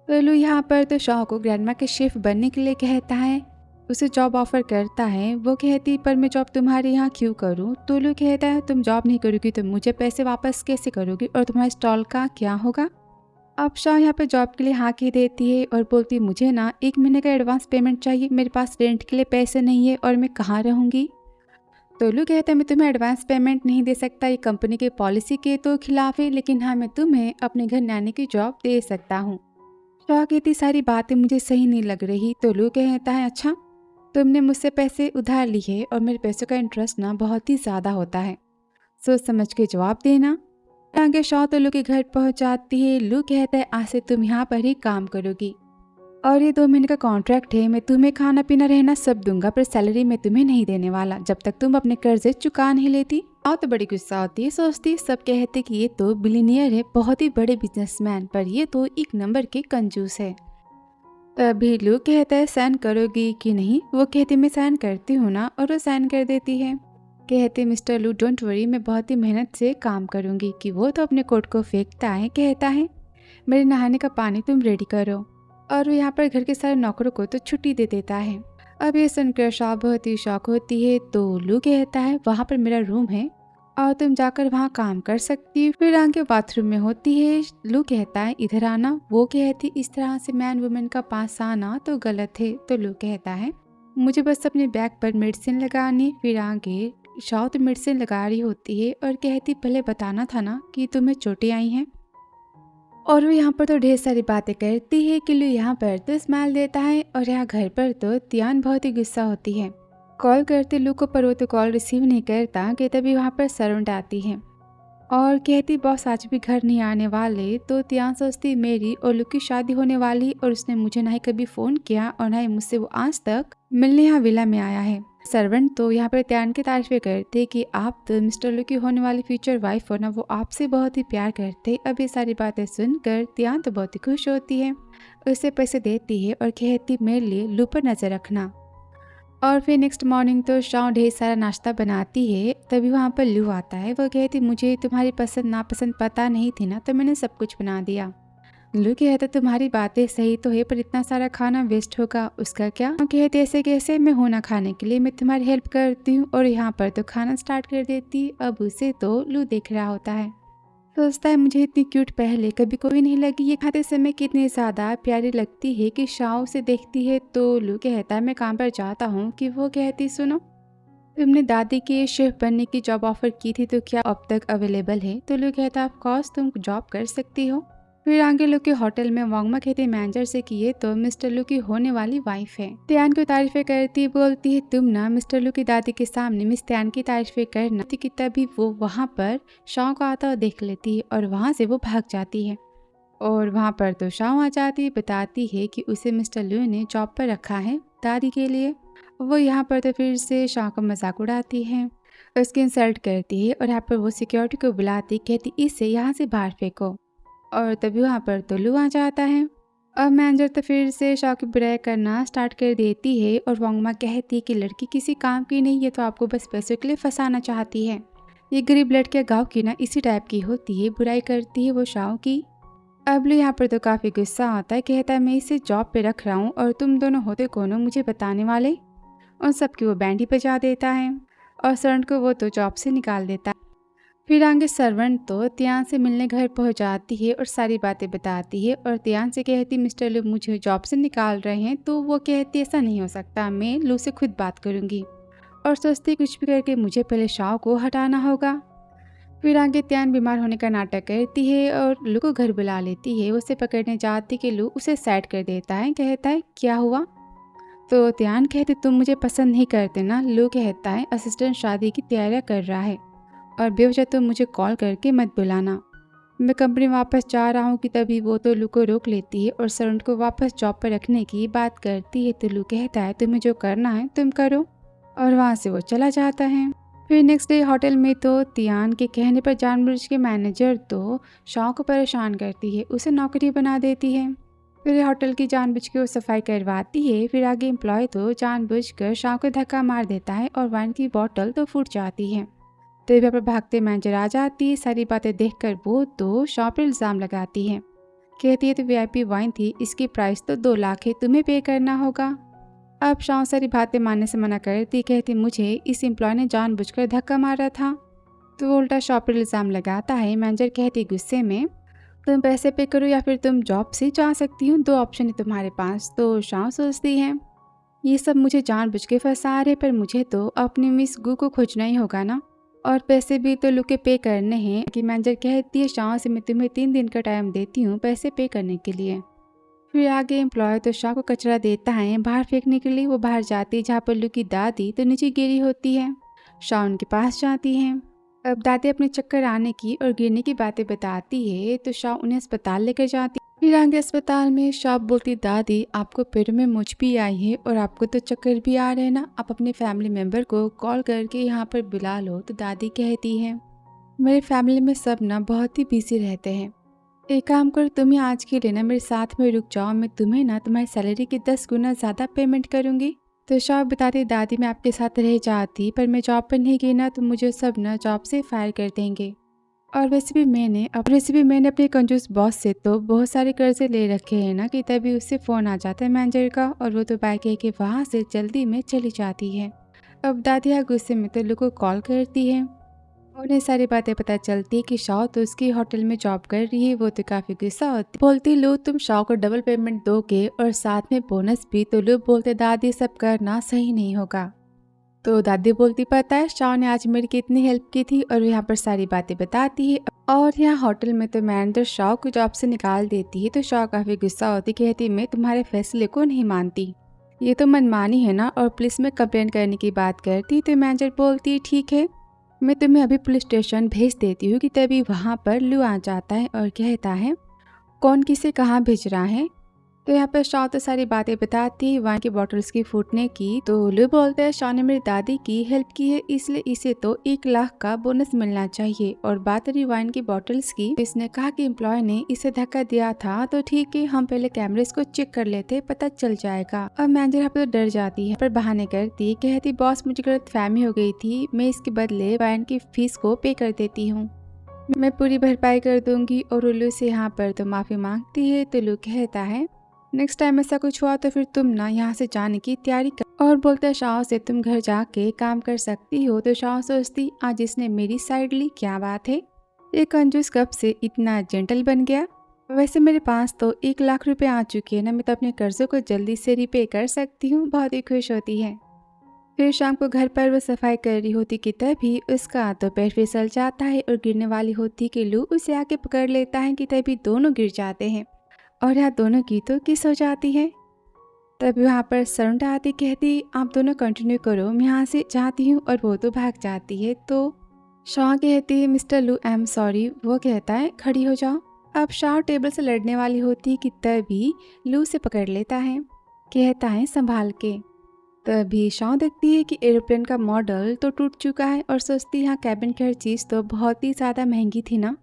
तो लू यहाँ पर तो शाह को ग्रैंडमा के शेफ बनने के लिए कहता है, उसे जॉब ऑफर करता है। वो कहती पर मैं जॉब तुम्हारे यहाँ क्यों करूँ। तो लू कहता है तुम जॉब नहीं करोगी तो मुझे पैसे वापस कैसे करोगी और तुम्हारे स्टॉल का क्या होगा। अब शाह यहाँ पे जॉब के लिए हाँ की देती है और बोलती मुझे ना 1 महीने का एडवांस पेमेंट चाहिए, मेरे पास रेंट के लिए पैसे नहीं है और मैं कहाँ रहूँगी। तो लू कहता है मैं तुम्हें एडवांस पेमेंट नहीं दे सकता, ये कंपनी की पॉलिसी के तो खिलाफ है, लेकिन हाँ मैं तुम्हें अपने घर नैनी की जॉब दे सकता हूँ। शाह की इतनी सारी बातें मुझे सही नहीं लग रही। तो लू कहता है अच्छा तुमने मुझसे पैसे उधार लिए और मेरे पैसों का इंटरेस्ट ना बहुत ही ज़्यादा होता है, सोच समझ के जवाब देना। आगे शाह तो लू के घर पहुंच जाती है। लू कहता है आज से तुम यहाँ पर ही काम करोगी और ये 2 महीने का कॉन्ट्रैक्ट है, मैं तुम्हें खाना पीना रहना सब दूंगा पर सैलरी मैं तुम्हें नहीं देने वाला जब तक तुम अपने कर्जे चुका नहीं लेती। शाह तो बड़ी गुस्सा होती है, सोचती सब कहते कि ये तो बिलियनियर है, बहुत ही बड़े बिजनेसमैन, पर ये तो 1 नंबर के कंजूस है। तभी लू कहता है साइन करोगी कि नहीं। वो कहती मैं साइन करती हूँ ना, और वो साइन कर देती है। कहते मिस्टर लू डोंट वरी, मैं बहुत ही मेहनत से काम करूँगी। कि वो तो अपने कोट को फेंकता है, कहता है मेरे नहाने का पानी तुम रेडी करो, और वो यहाँ पर घर के सारे नौकरों को तो छुट्टी दे देता है। अब ये सुनकर शाह बहुत ही शौक होती है। तो लू कहता है वहाँ पर मेरा रूम है और तुम जाकर वहाँ काम कर सकती हो। फिर आगे बाथरूम में होती है। लू कहता है इधर आना। वो कहती इस तरह से मैन वुमेन का पास आना तो गलत है। तो लू कहता है मुझे बस अपने बैग पर मेडिसिन लगानी। फिर आगे शाह तो मेडिसिन लगा रही होती है और कहती पहले बताना था ना कि तुम्हें चोटें आई हैं। और वो यहाँ पर तो ढेर सारी बातें करती है कि लू यहाँ पर तो स्माइल देता है और यहाँ घर पर तो तियान बहुत ही गुस्सा होती है। कॉल करते लू को पर वो तो कॉल रिसीव नहीं करता कि तभी वहाँ पर सर्वेंट आती है और कहती बॉस आज भी घर नहीं आने वाले। तो तियान सोचती मेरी और लू की शादी होने वाली और उसने मुझे ना ही कभी फ़ोन किया और ना ही मुझसे वो आज तक मिलने यहाँ विला में आया है। सर्वेंट तो यहाँ पर त्यान की तारीफें करते कि आप तो मिस्टर लू की होने वाली फ्यूचर वाइफ हो ना, वो आपसे बहुत ही प्यार करते। अब ये सारी बातें सुनकर त्यान तो बहुत ही खुश होती है, उसे पैसे देती है और कहती मेरे लिए लू पर नज़र रखना। और फिर नेक्स्ट मॉर्निंग तो शाह ढेर सारा नाश्ता बनाती है। तभी वहाँ पर लू आता है। वो कहती मुझे तुम्हारी पसंद नापसंद पता नहीं थी ना, तो मैंने सब कुछ बना दिया। लू कहता तुम्हारी बातें सही तो है पर इतना सारा खाना वेस्ट होगा, उसका क्या। कहते ऐसे कैसे, मैं होना खाने के लिए मैं तुम्हारी हेल्प करती हूँ। और यहाँ पर तो खाना स्टार्ट कर देती। अब उसे तो लू देख रहा होता है, सोचता है मुझे इतनी क्यूट पहले कभी कोई नहीं लगी, ये खाते समय कितनी ज़्यादा प्यारी लगती है। कि शाह उसे देखती है। तो लू कहता है मैं काम पर जाता हूँ। कि वो कहती सुनो तुमने दादी के शेफ बनने की जॉब ऑफर की थी तो क्या अब तक अवेलेबल है। तो लू कहता ऑफ कोर्स तुम जॉब कर सकती हो। फिर आगे लू के होटल में वांगमा कहते मैनेजर से कि ये तो मिस्टर लू की होने वाली वाइफ है। त्यान को तारीफें करती बोलती है तुम ना मिस्टर लू की दादी के सामने मिस त्यान की तारीफें करना। कि तभी वो वहाँ पर शाह को आता हुआ देख लेती है और वहाँ से वो भाग जाती है। और वहाँ पर तो शाह आ जाती बताती है कि उसे मिस्टर लू ने जॉब पर रखा है दादी के लिए। वो यहाँ पर तो फिर से शाह को मजाक उड़ाती है, उसकी इंसल्ट करती है और यहाँ पर वो सिक्योरिटी को बुलाती कहती इसे यहाँ से बाहर फेंको। और तभी वहाँ पर तो लू आ जाता है। अब मैनेजर तो फिर से शाह की बुराई करना स्टार्ट कर देती है और वांगमा कहती है कि लड़की किसी काम की नहीं, ये तो आपको बस पैसों के लिए फंसाना चाहती है। ये गरीब लड़कियाँ गाँव की ना इसी टाइप की होती है, बुराई करती है वो शाह की। अब लू यहाँ पर तो काफ़ी गुस्सा आता है, कहता है मैं इसे जॉब पे रख रहा हूँ और तुम दोनों होते कौन हो मुझे बताने वाले। उन सबकी वो बैंड ही बजा देता है और सर्वेंट को वो तो जॉब से निकाल देता है। फिर आगे सर्वेंट तो त्यान से मिलने घर पहुंच जाती है और सारी बातें बताती है और त्यान से कहती मिस्टर लू मुझे जॉब से निकाल रहे हैं। तो वो कहती ऐसा नहीं हो सकता, मैं लू से खुद बात करूंगी। और सोचती कुछ भी करके मुझे पहले शाह को हटाना होगा। फिर आगे त्यान बीमार होने का नाटक करती है और लू को घर बुला लेती है। उसे पकड़ने जाती कि लू उसे साइड कर देता है, कहता है क्या हुआ। तो त्यान कहते तुम मुझे पसंद नहीं करते ना। लू कहता है असिस्टेंट शादी की तैयारियां कर रहा है और बेवजह तुम मुझे कॉल करके मत बुलाना, मैं कंपनी वापस जा रहा हूँ कि तभी वो तो लू को रोक लेती है और सरुण को वापस जॉब पर रखने की बात करती है। तो लू कहता है तुम्हें जो करना है तुम करो, और वहाँ से वो चला जाता है। फिर नेक्स्ट डे होटल में तो तियान के कहने पर जानबूझ के मैनेजर तो शॉ को परेशान करती है, उसे नौकरी बना देती है। फिर होटल की जानबूझ के वो सफाई करवाती है। फिर आगे एम्प्लॉय तो जानबूझकर शॉ को धक्का मार देता है और वाइन की बोतल तो फूट जाती है। तो यहाँ पर भागते मैनेजर आ जाती है। सारी बातें देखकर वो तो शॉ पर इल्ज़ाम लगाती है, कहती है तो वीआईपी वाइन थी, इसकी प्राइस तो 2 लाख है, तुम्हें पे करना होगा। अब शॉ सारी बातें मानने से मना करती, कहती मुझे इस एम्प्लॉय ने जानबूझकर धक्का मारा था। तो वो उल्टा शॉ पर इल्ज़ाम लगाता है। मैनेजर कहती गुस्से में तुम पैसे पे करो या फिर तुम जॉब से जा सकती हो, 2 ऑप्शन है तुम्हारे पास। तो शॉ सोचती है ये सब मुझे जानबूझ के फंसा रहे, पर मुझे तो अपनी मिस गू को खोजना ही होगा ना, और पैसे भी तो लुके पे करने हैं। कि मैनेजर कहती है शॉ से मैं तुम्हें 3 दिन का टाइम देती हूँ पैसे पे करने के लिए। फिर आगे एम्प्लॉय तो शॉ को कचरा देता है बाहर फेंकने के लिए। वो बाहर जाती है जहाँ पर लू की दादी तो नीचे गिरी होती है। शॉ उनके पास जाती है। अब दादी अपने चक्कर आने की और गिरने की बातें बताती है तो शॉ उन्हें अस्पताल लेकर जाती है। फिर आगे अस्पताल में शॉ बोलती दादी आपको पेट में मुझ भी आई है और आपको तो चक्कर भी आ रहे हैं ना, आप अपने फैमिली मेम्बर को कॉल करके यहाँ पर बुला लो। तो दादी कहती है मेरे फैमिली में सब ना बहुत ही बिजी रहते हैं, एक काम कर तुम ही आज के लिए ना मेरे साथ में रुक जाओ, मैं तुम्हें ना तुम्हारी सैलरी की 10 गुना ज़्यादा पेमेंट करूँगी। तो शॉ बताती दादी मैं आपके साथ रह जाती, पर मैं जॉब पर नहीं गई ना तो मुझे सब ना जॉब से फायर कर देंगे, और वैसे भी मैंने अपने कंजूस बॉस से तो बहुत सारे कर्जे ले रखे हैं ना। कि तभी उससे फ़ोन आ जाता है मैनेजर का और वो तो बाइक के वहाँ से जल्दी में चली जाती है। अब दादी गुस्से में तो लू को कॉल करती है। उन्हें सारी बातें पता चलती है कि शॉ तो उसकी होटल में जॉब कर रही है। वो तो काफ़ी गुस्सा होती, बोलती लू तुम शॉ को डबल पेमेंट दोगे और साथ में बोनस भी। तो लू बोलते दादी सब करना सही नहीं होगा। तो दादी बोलती पता है शॉ ने आज मेरी कितनी हेल्प की थी, और यहाँ पर सारी बातें बताती है। और यहाँ होटल में तो मैनेजर शॉ को जॉब से निकाल देती है। तो शॉ काफ़ी गुस्सा होती, कहती मैं तुम्हारे फैसले को नहीं मानती, ये तो मनमानी है ना, और पुलिस में कंप्लेन करने की बात करती। तो मैनेजर बोलती ठीक है मैं तुम्हें अभी पुलिस स्टेशन भेज देती हूँ। कि तभी वहाँ पर लू आ जाता है और कहता है कौन किसे कहाँ भेज रहा है। तो यहाँ पर शॉ तो सारी बातें बताती है वाइन की बॉटल्स की फूटने की। तो लू बोलता है शॉ ने मेरी दादी की हेल्प की है इसलिए इसे तो 1 लाख का बोनस मिलना चाहिए। और बात रही वाइन की बॉटल्स की, इसने कहा कि एम्प्लॉय ने इसे धक्का दिया था। तो ठीक है हम पहले कैमरेस को चेक कर लेते, पता चल जाएगा। अब मैनेजर यहाँ पर डर जाती है पर बहाने करती, कहती बॉस मुझे गलत फहमी हो गई थी, मैं इसके बदले वाइन की फीस को पे कर देती हूँ, मैं पूरी भरपाई कर दूंगी। और लू से यहाँ पर तो माफी मांगती है। तो लू कहता है नेक्स्ट टाइम ऐसा कुछ हुआ तो फिर तुम ना यहाँ से जाने की तैयारी कर, और बोलते हैं शॉ से तुम घर जाके काम कर सकती हो। तो शॉ सोचती आज इसने मेरी साइड ली, क्या बात है, ये कंजूस कब से इतना जेंटल बन गया। वैसे मेरे पास तो 1 लाख रुपए आ चुके हैं ना, मैं तो अपने कर्जों को जल्दी से रिपे कर सकती हूँ। बहुत ही खुश होती है। फिर शाम को घर पर वो सफाई कर रही होती कि तभी उसका तो पैर फिसल जाता है और गिरने वाली होती कि लू उसे आके पकड़ लेता है। कि तभी दोनों गिर जाते हैं और यहाँ दोनों की तो किस हो जाती है। तभी वहाँ पर सरुण आती, कहती आप दोनों कंटिन्यू करो, मैं यहाँ से जाती हूँ, और वो तो भाग जाती है। तो शॉ कहती है मिस्टर लू आई एम सॉरी, वो कहता है खड़ी हो जाओ। अब शॉ टेबल से लड़ने वाली होती है कि तभी लू से पकड़ लेता है, कहता है संभाल के। तभी शॉ देखती है कि एरोप्लेन का मॉडल तो टूट चुका है और सोचती यहाँ कैबिन की हर चीज़ तो बहुत ही ज़्यादा महंगी थी ना,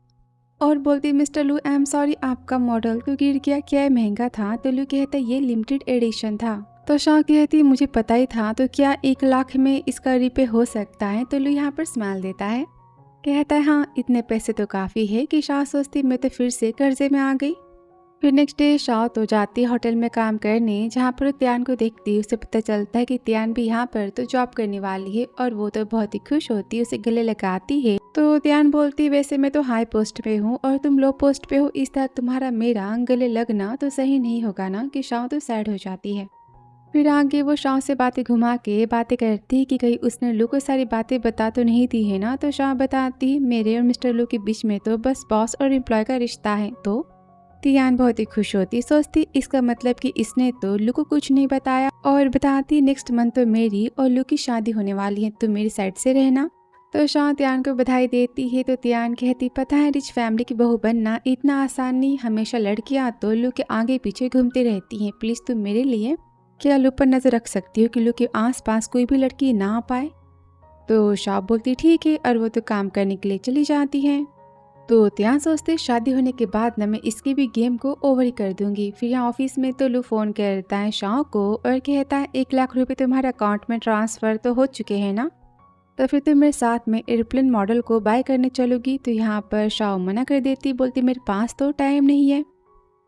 और बोलती मिस्टर लू आई एम सॉरी आपका मॉडल तो गिर गया, क्या महंगा था। तो लू कहता ये लिमिटेड एडिशन था। तो शॉ कहती मुझे पता ही था, तो क्या 1 लाख में इसका रिपे हो सकता है। तो लू यहाँ पर स्माइल देता है, कहता है हाँ इतने पैसे तो काफ़ी है। कि शॉ सोचती मैं तो फिर से कर्जे में आ गई। फिर नेक्स्ट डे शॉ तो जाती होटल में काम करने, जहाँ पर त्यान को देखती उसे पता चलता है कि त्यान भी यहाँ पर तो जॉब करने वाली है, और वो तो बहुत ही खुश होती है, उसे गले लगाती है। तो त्यान बोलती वैसे मैं तो हाई पोस्ट पे हूँ और तुम लो पोस्ट पे हो, इस तरह तुम्हारा मेरा गले लगना तो सही नहीं होगा ना। कि शॉ तो सैड हो जाती है। फिर आगे वो शॉ से बातें घुमा के बातें करती कि कहीं उसने लू को सारी बातें बता तो नहीं दी है ना। तो शॉ बताती मेरे और मिस्टर लू के बीच में तो बस बॉस और एम्प्लॉय का रिश्ता है। तो तियान बहुत ही खुश होती, सोचती इसका मतलब कि इसने तो लू को कुछ नहीं बताया, और बताती नेक्स्ट मंथ तो मेरी और लू की शादी होने वाली है, तो मेरी साइड से रहना। तो शाओ त्यान को बधाई देती है तो त्यान कहती पता है रिच फैमिली की बहू बनना इतना आसान नहीं, हमेशा लड़कियां तो लू के आगे पीछे घूमती रहती हैं, प्लीज तुम मेरे लिए क्या लू पर नजर रख सकती हो कि लू के आसपास कोई भी लड़की ना आ पाए। तो शाओ बोलती ठीक है और वो तो काम करने के लिए चली जाती है। तो त्यान सोचते शादी होने के बाद ना मैं इसकी भी गेम को ओवर ही कर दूंगी। फिर यहाँ ऑफिस में तो लू फोन करता है शाओ को और कहता है 1 लाख रुपए तुम्हारे अकाउंट में ट्रांसफर तो हो चुके हैं ना, तो फिर तुम मेरे साथ में एयरप्लेन मॉडल को बाय करने चलोगी। तो यहाँ पर शाओ मना कर देती, बोलती मेरे पास तो टाइम नहीं है।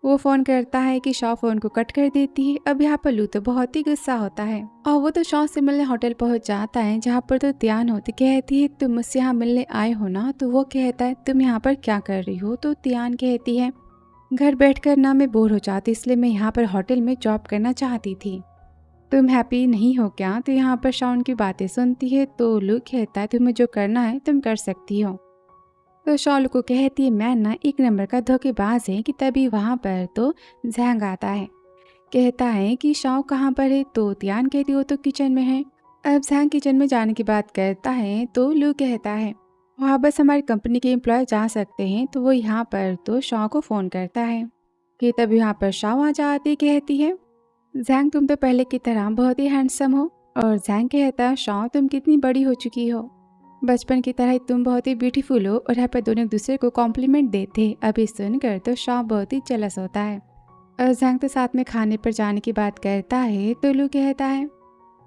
वो फ़ोन करता है कि शाओ फ़ोन को कट कर देती है। अब यहाँ पर लू तो बहुत ही गुस्सा होता है और वो तो शाओ से मिलने होटल पहुँच जाता है, जहाँ पर तो त्यान होती कहती है तुम मुझसे यहाँ मिलने आए हो ना। तो वो कहता है तुम यहाँ पर क्या कर रही हो। तो त्यान कहती है घर बैठकर ना मैं बोर हो जाती, इसलिए मैं यहाँ पर होटल में जॉब करना चाहती थी, तुम हैप्पी नहीं हो क्या। तो यहाँ पर शाओ उनकी बातें सुनती है। तो लू कहता है तुम्हें जो करना है तुम कर सकती हो। तो शाओ को कहती है मैं ना 1 नंबर का धोखेबाज है कि तभी वहाँ पर तो जैंग आता है, कहता है कि शाओ कहाँ पर है। तो त्यान कहती हो तो किचन में है। अब जैंग किचन में जाने की बात करता है तो लू कहता है वहाँ बस हमारी कंपनी के एम्प्लॉय जा सकते हैं। तो वो यहाँ पर तो शाओ को फ़ोन करता है कि तब यहाँ पर शाओ आ जाती, कहती है जैंग तुम तो पहले की तरह बहुत ही हैंडसम हो। और जैंग कहता है शाओ तुम कितनी बड़ी हो चुकी हो, बचपन की तरह ही तुम बहुत ही ब्यूटीफुल हो। और यहाँ पर दोनों एक दूसरे को कॉम्प्लीमेंट देते हैं। अभी सुनकर तो शाओ बहुत ही जेलस होता है और जैंग तो साथ में खाने पर जाने की बात करता है। तो लू कहता है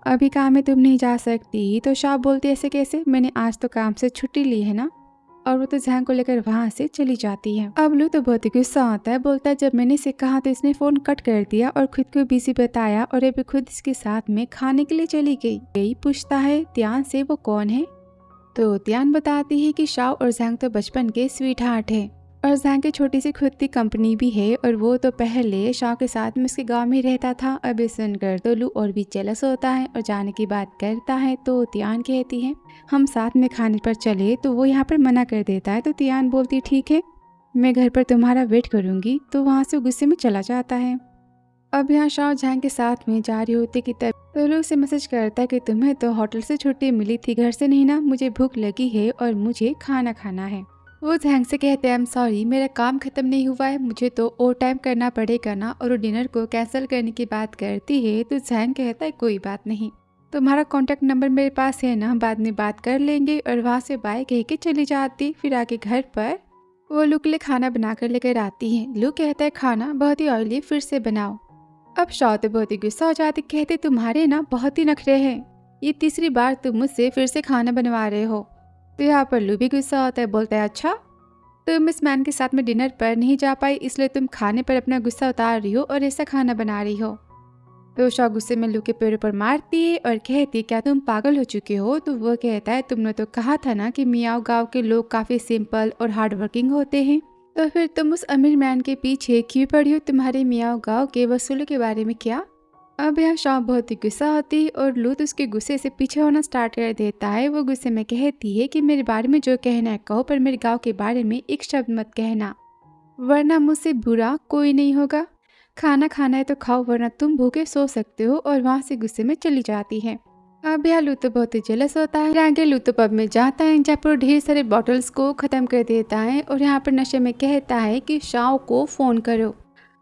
अभी काम में तुम नहीं जा सकती। तो शाओ बोलती ऐसे कैसे, मैंने आज तो काम से छुट्टी ली है ना। और वो तो जैंग को लेकर वहाँ से चली जाती है। अब लू तो बहुत ही गुस्सा आता है, बोलता है जब मैंने इसे कहा तो इसने फ़ोन कट कर दिया और खुद को बिजी बताया और अभी खुद इसके साथ में खाने के लिए चली गई। पूछता है त्यान से वो कौन है। तो त्यान बताती है कि शाओ और जैंग तो बचपन के स्वीट हार्ट है और जैंग की छोटी सी खुद की कंपनी भी है और वो तो पहले शाओ के साथ में उसके गांव में रहता था। अब ये सुनकर तो लू और भी जेलस होता है और जाने की बात करता है। तो त्यान कहती है हम साथ में खाने पर चले। तो वो यहाँ पर मना कर देता है। तो त्यान बोलती ठीक है मैं घर पर तुम्हारा वेट करूँगी। तो वहाँ से गुस्से में चला जाता है। अब यहाँ शाओ जैंग के साथ में जा रही होती कि तब तो लू से मैसेज करता है कि तुम्हें तो होटल से छुट्टी मिली थी, घर से नहीं ना, मुझे भूख लगी है और मुझे खाना खाना है। वो जैंग से कहते हैं आई एम सॉरी मेरा काम खत्म नहीं हुआ है, मुझे तो ओवर टाइम करना पड़ेगा ना। और वो डिनर को कैंसिल करने की बात करती है। तो जैंग कहता है कोई बात नहीं, तुम्हारा कॉन्टैक्ट नंबर मेरे पास है ना, बाद में बात कर लेंगे। और वहाँ से बाय कह के चली जाती। फिर आके घर पर वो लू के लिए खाना बना कर लेकर आती है। लू कहता है खाना बहुत ही ऑयली, फिर से बनाओ। अब शाओ तो बहुत ही गुस्सा हो जाती, कहते तुम्हारे ना बहुत ही नखरे हैं, ये तीसरी बार तुम मुझसे फिर से खाना बनवा रहे हो। तो यहाँ पर लू भी गुस्सा होता है, बोलता है अच्छा तुम इस मैन के साथ में डिनर पर नहीं जा पाई इसलिए तुम खाने पर अपना गुस्सा उतार रही हो और ऐसा खाना बना रही हो। तो शाओ गुस्से में लू के पैरों पर मारती है और कहती क्या तुम पागल हो चुके हो। तो वो कहता है तुमने तो कहा था ना कि मियाओ गाँव के लोग काफ़ी सिंपल और हार्ड वर्किंग होते हैं, तो फिर तुम उस अमीर मैन के पीछे क्यों पड़ी हो, तुम्हारे मियाओ गाँव के वसूलों के बारे में क्या। अब यहाँ शाओ बहुत ही गुस्सा होती है और लू तो उसके गुस्से से पीछे होना स्टार्ट कर देता है। वो गुस्से में कहती है कि मेरे बारे में जो कहना है कहो, पर मेरे गाँव के बारे में एक शब्द मत कहना, वरना मुझसे बुरा कोई नहीं होगा। खाना खाना है तो खाओ, वरना तुम भूखे सो सकते हो। और वहाँ से गुस्से में चली जाती है। अब यहाँ लू तो बहुत ही जेलस होता है। आगे लू तो पब में जाता है जहाँ पर ढेर सारे बॉटल्स को ख़त्म कर देता है और यहाँ पर नशे में कहता है कि शाओ को फ़ोन करो।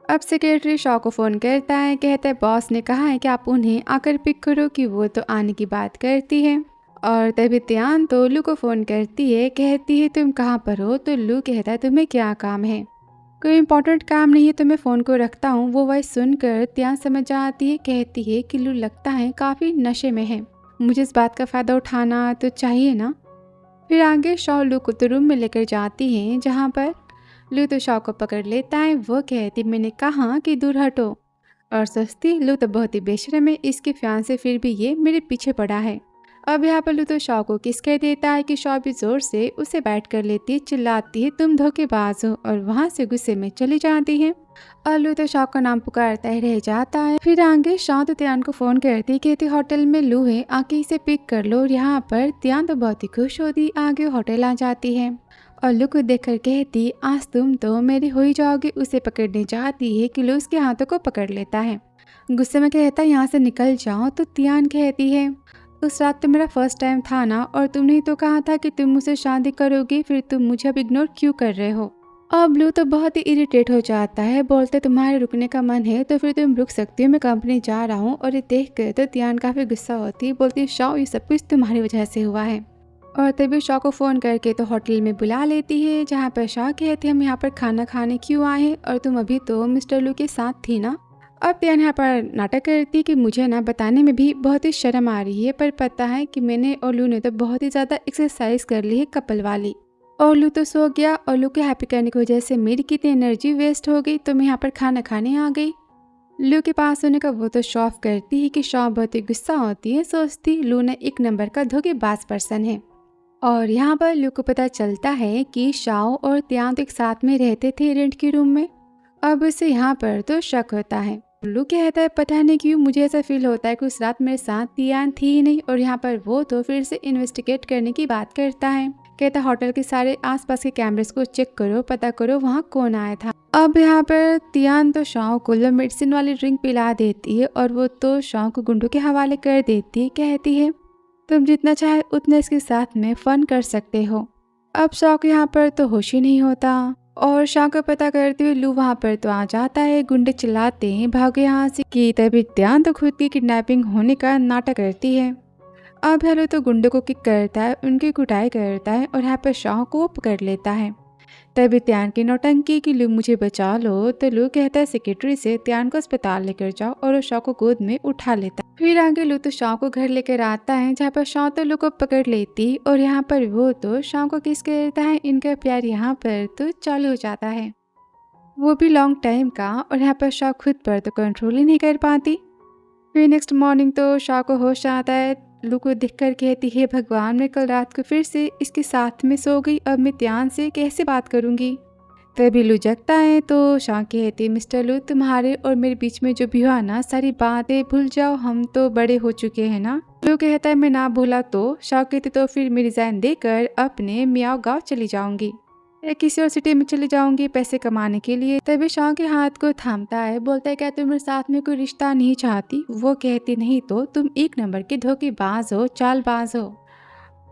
अब सेक्रेटरी शाओ को फ़ोन करता है, कहता है बॉस ने कहा है कि आप उन्हें आकर पिक करो, कि वो तो आने की बात करती है। और तभी त्यान तो लू को फ़ोन करती है, कहती है तुम कहाँ पर हो। तो लू कहता है तुम्हें क्या काम है, कोई इंपॉर्टेंट काम नहीं है तो मैं फ़ोन को रखता हूँ। वो वॉइस सुनकर त्यान समझ जाती है, कहती है कि लू लगता है काफ़ी नशे में है, मुझे इस बात का फ़ायदा उठाना तो चाहिए ना। फिर आगे शाओ लू को तो रूम में लेकर जाती हैं, जहाँ पर लू तो शाओ को पकड़ लेता है। वो कहती मैंने कहा कि दूर हटो। और सस्ती लू तो बहुत ही बेशरम है, इसके फियांसे फिर भी ये मेरे पीछे पड़ा है। अब यहाँ पर लू तो शाओ को किस कह देता है कि शाओ भी जोर से उसे बैठ कर लेती है, चिल्लाती है तुम धोखेबाज हो और वहाँ से गुस्से में चली जाती है। और लू तो शाओ का नाम पुकारता ही रह जाता है। फिर आगे शाओ तो त्यान को फ़ोन करती, कहती होटल में लू है, आके इसे पिक कर लो। और यहाँ पर त्यान तो बहुत ही खुश होती, आगे होटल आ जाती है और लू को देखकर कहती आज तुम तो मेरी हो ही जाओगी। उसे पकड़ने जाती है कि लू उसके हाथों को पकड़ लेता है, गुस्से में कहता है यहाँ से निकल जाओ। तो त्यान कहती है उस रात तो मेरा फर्स्ट टाइम था ना, और तुमने ही तो कहा था कि तुम मुझसे शादी करोगी, फिर तुम मुझे अब इग्नोर क्यों कर रहे हो। अब लू तो बहुत ही इरिटेट हो जाता है, बोलते तुम्हारे रुकने का मन है तो फिर तुम रुक सकती हो, मैं कंपनी जा रहा हूँ। और ये देख कर तो तियान काफ़ी गुस्सा होती है, बोलती शाओ ये सब कुछ तुम्हारी वजह से हुआ है। और तभी शाओ को फ़ोन करके तो होटल में बुला लेती है, जहाँ पर शाओ कहते हम यहाँ पर खाना खाने क्यों आए हैं, और तुम अभी तो मिस्टर लू के साथ थी ना। अब तियान यहाँ पर नाटक करती कि मुझे ना बताने में भी बहुत ही शर्म आ रही है, पर पता है कि मैंने और लू ने तो बहुत ही ज़्यादा एक्सरसाइज कर ली है कपल वाली। और लू तो सो गया, और लू के हैप्पी करने की वजह से मेरी कितनी एनर्जी वेस्ट हो गई, तो मैं यहाँ पर खाना खाने आ गई। लू के पास होने का वो तो शो ऑफ करती है कि शाओ बहुत ही गुस्सा होती है, सोचती लू ने एक नंबर का धोखेबाज पर्सन है। और यहाँ पर लू को पता चलता है कि शाओ और तियान तो एक साथ में रहते थे रेंट के रूम में। अब उसे यहाँ पर तो शक होता है। लू कहता है पता नहीं क्यों मुझे ऐसा फील होता है कि उस रात मेरे साथ तियान थी ही नहीं, और यहाँ पर वो तो फिर से इन्वेस्टिगेट करने की बात करता है। कहता होटल के सारे आसपास के कैमरेस को चेक करो, पता करो वहाँ कौन आया था। अब यहाँ पर तियान तो शाओ को लो मेडिसिन वाली ड्रिंक पिला देती है, और वो तो शाओ को गुंडों के हवाले कर देती है, कहती है तुम जितना चाहे उतना इसके साथ में फन कर सकते हो। अब शाओ को यहाँ पर तो होश ही नहीं होता, और शाओ को पता करते हुए लू वहाँ पर तो आ जाता है। गुंडे चिल्लाते हैं भागो यहाँ से, कि तभी तियान तो खुद की किडनैपिंग होने का नाटक करती है। अब हेलो तो गुंडे को किक करता है, उनकी कुटाई करता है, और यहाँ पर शाओ को पकड़ लेता है। तभी तियान की नौटंकी कि लू मुझे बचा लो, तो लू कहता है सेक्रेटरी से तियान को अस्पताल लेकर जाओ, और वो शाओ को गोद में उठा लेता है। फिर आगे लू तो शाओ को घर लेकर आता है, जहाँ पर शाओ तो लू को पकड़ लेती, और यहाँ पर वो तो शाओ को किस करता है। इनका प्यार यहाँ पर तो चालू हो जाता है, वो भी लॉन्ग टाइम का, और यहाँ पर शाओ खुद पर तो कंट्रोल ही नहीं कर पाती। फिर नेक्स्ट मॉर्निंग तो शाओ को होश आता है, लू को देखकर कहती है भगवान मैं कल रात को फिर से इसके साथ में सो गई, अब मैं तियान से कैसे बात करूंगी। तभी लू जगता है तो शाओ कहती है मिस्टर लू तुम्हारे और मेरे बीच में जो भी हुआ ना सारी बातें भूल जाओ, हम तो बड़े हो चुके हैं ना। लू कहता है मैं ना भूला तो। शाओ कहती तो फिर मैं रिजाइन देकर अपने मियाओ गाँव चली जाऊंगी, या किसी और सिटी में चली जाऊंगी पैसे कमाने के लिए। तभी शाओ के हाथ को थामता है, बोलता है क्या तुम मेरे साथ में कोई रिश्ता नहीं चाहती। वो कहती नहीं तो तुम एक नंबर के धोखेबाज हो, चालबाज हो,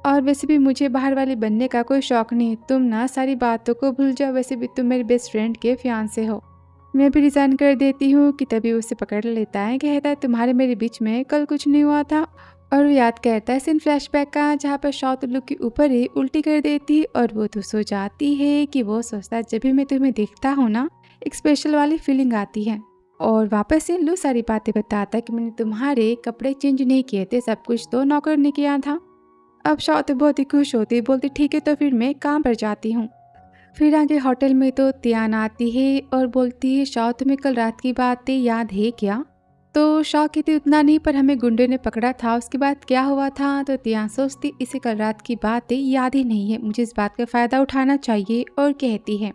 और वैसे भी मुझे बाहर वाली बनने का कोई शौक नहीं। तुम ना सारी बातों को भूल जाओ, वैसे भी तुम मेरे बेस्ट फ्रेंड के फियांसे हो। मैं भी रिजाइन कर देती हूँ। कि तभी उसे पकड़ लेता है, कहता है तुम्हारे मेरे बीच में कल कुछ नहीं हुआ था। और वो याद करता है सीन फ्लैशबैक का, जहाँ पर शाओ तो लू के ऊपर ही उल्टी कर देती है, और वो तो सो जाती है। कि वो सोचता है जब भी मैं तुम्हें देखता हूँ ना एक स्पेशल वाली फीलिंग आती है। और वापस से लू सारी बातें बताता है कि मैंने तुम्हारे कपड़े चेंज नहीं किए थे, सब कुछ तो नौकर ने किया था। अब शाओ तो बहुत ही खुश होती है, बोलती ठीक है तो फिर मैं काम पर जाती हूँ। फिर आगे होटल में तो तियान आती है और बोलती है शाओ तुम्हें कल रात की बातें याद है क्या। तो शाओ कहती उतना नहीं, पर हमें गुंडे ने पकड़ा था, उसके बाद क्या हुआ था। तो तियान सोचती इसे कल रात की बातें याद ही नहीं है, मुझे इस बात का फ़ायदा उठाना चाहिए। और कहती है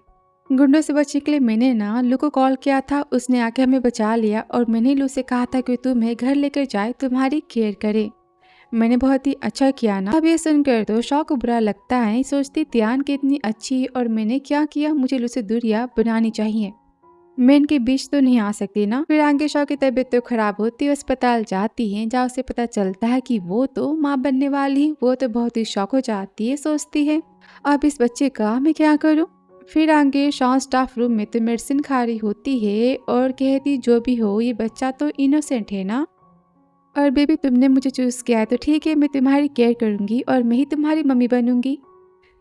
गुंडों से बचने के लिए मैंने ना लू को कॉल किया था, उसने आके हमें बचा लिया, और मैंने लू से कहा था कि तुम्हें घर लेकर जाए, तुम्हारी केयर करे। मैंने बहुत ही अच्छा किया ना। अब ये सुनकर तो शाओ को बुरा लगता है, सोचती तियान कितनी अच्छी, और मैंने क्या किया, मुझे लू से दूरियां बनानी चाहिए, मैं इनके बीच तो नहीं आ सकती ना। फिर आगे शाओ की तबीयत तो खराब होती है, अस्पताल जाती है, जहाँ उसे पता चलता है कि वो तो माँ बनने वाली है। वो तो बहुत ही शौक हो जाती है, सोचती है अब इस बच्चे का मैं क्या करूँ। फिर आगे शाओ स्टाफ रूम में तो मेडिसिन खा रही होती है, और कहती जो भी हो ये बच्चा तो इनोसेंट है ना, और बेबी तुमने मुझे चूज़ किया है तो ठीक है, मैं तुम्हारी केयर करूँगी, और मैं ही तुम्हारी मम्मी बनूंगी।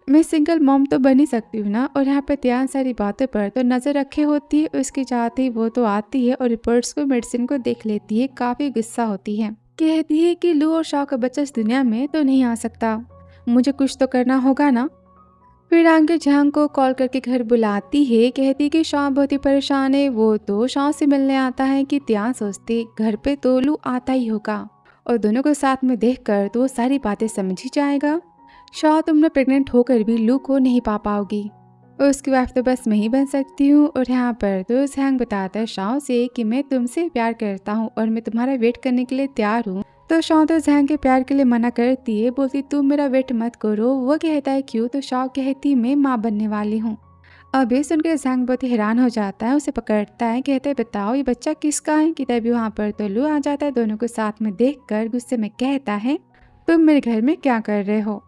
मैं सिंगल मॉम तो बन ही सकती हूँ ना। और यहाँ पर तियान सारी बातों पर तो नज़र रखे होती है, उसकी चाहते ही वो तो आती है और रिपोर्ट्स को मेडिसिन को देख लेती है, काफ़ी गुस्सा होती है, कहती है कि लू और शाओ का बच्चा इस दुनिया में तो नहीं आ सकता, मुझे कुछ तो करना होगा ना। फिर आगे झांग को कॉल करके घर बुलाती है, कहती कि शाओ बहुत ही परेशान है। वो तो शाओ से मिलने आता है। कि तियान सोचती घर पे तो लू आता ही होगा, और दोनों को साथ में देखकर तो वो सारी बातें समझ ही जाएगा। शाओ तुमने प्रेग्नेंट होकर भी लू को नहीं पा पाओगी, और उसकी वाइफ तो बस मैं ही बन सकती हूँ। और यहाँ पर तो झांग बताता है शाओ से कि मैं तुमसे प्यार करता हूँ और मैं तुम्हारा वेट करने के लिए तैयार हूँ। तो शाओ तो झांग के प्यार के लिए मना करती है, बोलती तुम मेरा वेट मत करो। वो कहता है क्यों। तो शाओ कहती मैं माँ बनने वाली हूँ। अब ये सुनकर झांग बहुत ही हैरान हो जाता है, उसे पकड़ता है, कहता है बताओ ये बच्चा किसका है। कि तभी वहाँ पर तो लू आ जाता है, दोनों को साथ में देखकर गुस्से में कहता है तुम मेरे घर में क्या कर रहे हो?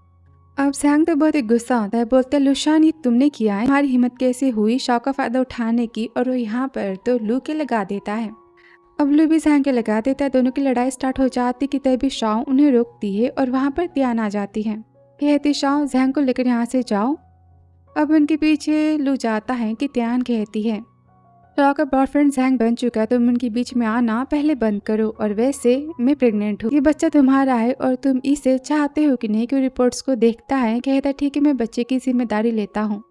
अब जैंग तो बहुत ही गुस्सा होता है, बोलता है लुशान ये तुमने किया है, तुम्हारी हिम्मत कैसे हुई शॉ का फायदा उठाने की, और वो यहाँ पर तो लू के लगा देता है। अब लू भी जैंग के लगा देता है, दोनों की लड़ाई स्टार्ट हो जाती कि तभी शॉ उन्हें रोकती है और वहाँ पर त्यान आ जाती है। कहती शॉ जैंग को लेकर यहाँ से जाओ। अब उनके पीछे लू जाता है कि त्यान कहती है शॉ का बॉयफ्रेंड जैंग बन चुका है, तुम उनके बीच में आना पहले बंद करो, और वैसे मैं प्रेग्नेंट हूँ, ये बच्चा तुम्हारा है और तुम इसे चाहते हो कि नहीं। क्यों रिपोर्ट्स को देखता है, कहता है ठीक है मैं बच्चे की जिम्मेदारी लेता हूँ।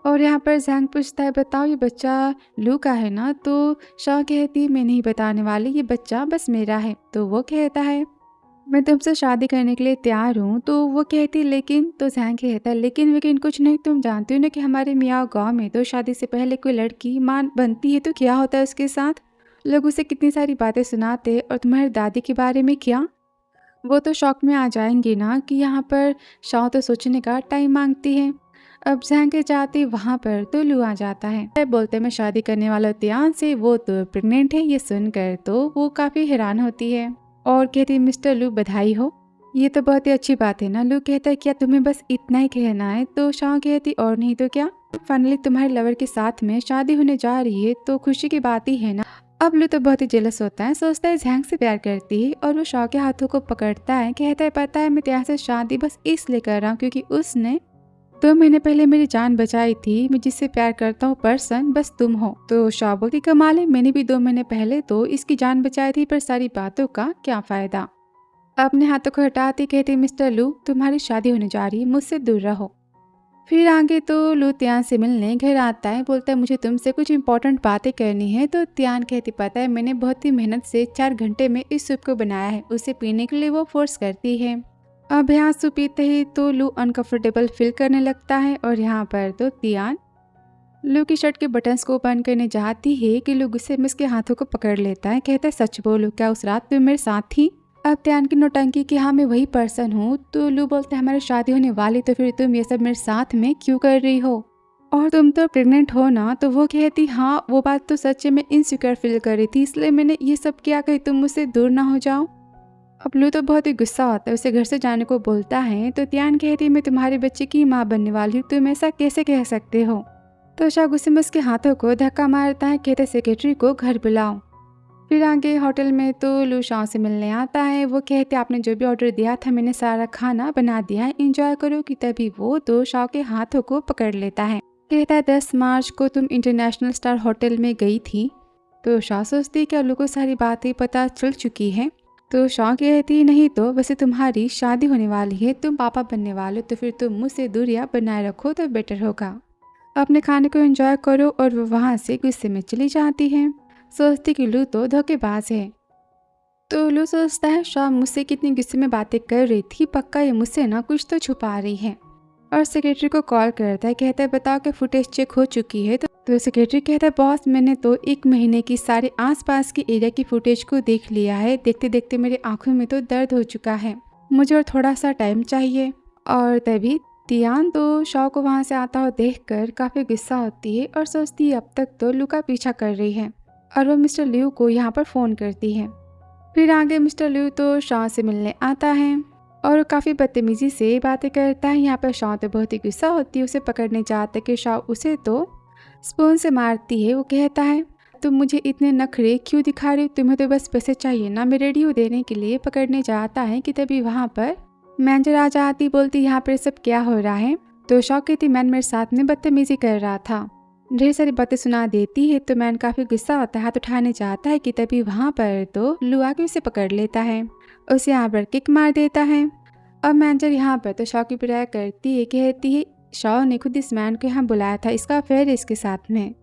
और यहाँ पर जैंग पूछता है बताओ ये बच्चा लू का है ना? तो शॉ कहती मैं नहीं बताने वाली, ये बच्चा बस मेरा है। तो वो कहता है मैं तुमसे शादी करने के लिए तैयार हूँ। तो वो कहती लेकिन, तो जैंग कहता है लेकिन कुछ नहीं, तुम जानते हो ना कि हमारे मियाँ गांव में तो शादी से पहले कोई लड़की मां बनती है तो क्या होता है उसके साथ, लोग उसे कितनी सारी बातें सुनाते, और तुम्हारी दादी के बारे में क्या? वो तो शौक में आ जाएंगी ना कि यहाँ पर शॉ तो सोचने का टाइम मांगती है। अब जैंग के जाती वहाँ पर तो लू आ जाता है, बोलते मैं शादी करने वाला त्यान से, वो तो प्रेग्नेंट है। ये सुनकर तो वो काफी हैरान होती है और कहती मिस्टर लू बधाई हो, ये तो बहुत ही अच्छी बात है ना। लू कहता है क्या तुम्हें बस इतना ही कहना है? तो शॉ कहती और नहीं तो क्या, फाइनली तुम्हारे लवर के साथ में शादी होने जा रही है तो खुशी की बात ही है ना। अब लू तो बहुत ही जेलस होता है, सोचता है जैंग से प्यार करती है और वो शॉ के हाथों को पकड़ता है, कहता है पता है मैं त्यान से शादी बस इसलिए कर रहा हूँ क्योंकि उसने 2 महीने पहले मेरी जान बचाई थी, मैं जिससे प्यार करता हूँ पर्सन बस तुम हो। तो शॉ बोलती कमाल है, मैंने भी 2 महीने पहले तो इसकी जान बचाई थी, पर सारी बातों का क्या फायदा। अपने हाथों को हटाती कहती मिस्टर लू तुम्हारी शादी होने जा रही है, मुझसे दूर रहो। फिर आगे तो लू त्यान से मिलने घर आता है, बोलता है मुझे तुमसे कुछ इंपॉर्टेंट बातें करनी है। तो त्यान कहती पता है मैंने बहुत ही मेहनत से 4 घंटे में इस सूप को बनाया है, उसे पीने के लिए वो फोर्स करती है। अब यहाँ सूप पीते ही तो लू अनकंफर्टेबल फील करने लगता है, और यहाँ पर तो त्यान लू की शर्ट के बटन्स को बंद करने जाती है कि लू गुस्से में उसके हाथों को पकड़ लेता है, कहता है सच बोलो क्या उस रात तुम मेरे साथ थी? अब त्यान की नौटंकी कि हाँ मैं वही पर्सन हूँ। तो लू बोलता है हमारी शादी होने वाली, तो फिर तुम ये सब मेरे साथ में क्यों कर रही हो, और तुम तो प्रेग्नेंट हो ना? तो वो कहती हाँ वो बात तो सच है, मैं इनसिक्योर फील कर रही थी इसलिए मैंने ये सब किया, कहीं तुम मुझसे दूर ना हो जाओ। अब लू तो बहुत ही गुस्सा होता है, उसे घर से जाने को बोलता है। तो त्यान कहती मैं तुम्हारे बच्चे की माँ बनने वाली हूँ, तुम ऐसा कैसे कह सकते हो? तो शॉ गुस्से में उसके हाथों को धक्का मारता है, कहते सेक्रेटरी को घर बुलाओ। फिर आगे होटल में तो लू शॉ से मिलने आता है, वो कहते आपने जो भी ऑर्डर दिया था मैंने सारा खाना बना दिया है, एंजॉय करो। कि तभी वो तो शॉ के हाथों को पकड़ लेता है, कहता है 10 मार्च को तुम इंटरनेशनल स्टार होटल में गई थी। तो शॉ सोचती क्या लू को सारी बातें पता चल चुकी है। तो शॉ कहती नहीं तो वैसे तुम्हारी शादी होने वाली है, तुम पापा बनने वाले, तो फिर तुम मुझसे दूरियां बनाए रखो तो बेटर होगा। अपने खाने को एंजॉय करो। और वो वहाँ से गुस्से में चली जाती है, सोचती कि लू तो धोखेबाज है। तो लू सोचता है शॉ मुझसे कितनी गुस्से में बातें कर रही थी, पक्का ये मुझसे ना कुछ तो छुपा रही है। और सेक्रेटरी को कॉल करता है, कहता है बताओ कि फुटेज चेक हो चुकी है। तो सेक्रेटरी कहता है बॉस मैंने तो 1 महीने की सारे आसपास की एरिया की फुटेज को देख लिया है, देखते देखते मेरी आंखों में तो दर्द हो चुका है, मुझे और थोड़ा सा टाइम चाहिए। और तभी तियान तो शॉ को वहाँ से आता हुआ देखकर काफ़ी गुस्सा होती है और सोचती है अब तक तो लू का पीछा कर रही है, और वो मिस्टर लिू को यहाँ पर फ़ोन करती है। फिर आगे मिस्टर लिू तो शॉ से मिलने आता है और काफ़ी बदतमीजी से बातें करता है। यहाँ पर शॉ तो बहुत ही गुस्सा होती है, उसे पकड़ने जाते कि शॉ उसे तो स्पून से मारती है। वो कहता है तुम मुझे इतने नखरे क्यों दिखा रही हो, तुम्हें तो बस पैसे चाहिए ना। मैं रेडी हूँ देने के लिए। पकड़ने जाता है कि तभी वहाँ पर मैनेजर आ जाती, बोलती यहाँ पर सब क्या हो रहा है। तो शॉ कहती मैन मेरे साथ में बदतमीजी कर रहा था, ढेर सारी बातें सुना देती है। तो मैन काफ़ी गुस्सा होता है, हाथ उठाने जाता है कि तभी वहाँ पर तो लू आके उसे पकड़ लेता है, उसे यहाँ पर किक मार देता है। अब मैनेजर यहाँ पर तो शॉ की बुराई करती है, कहती है शॉ ने खुद इस मैन को यहाँ बुलाया था, इसका अफेयर है इसके साथ में,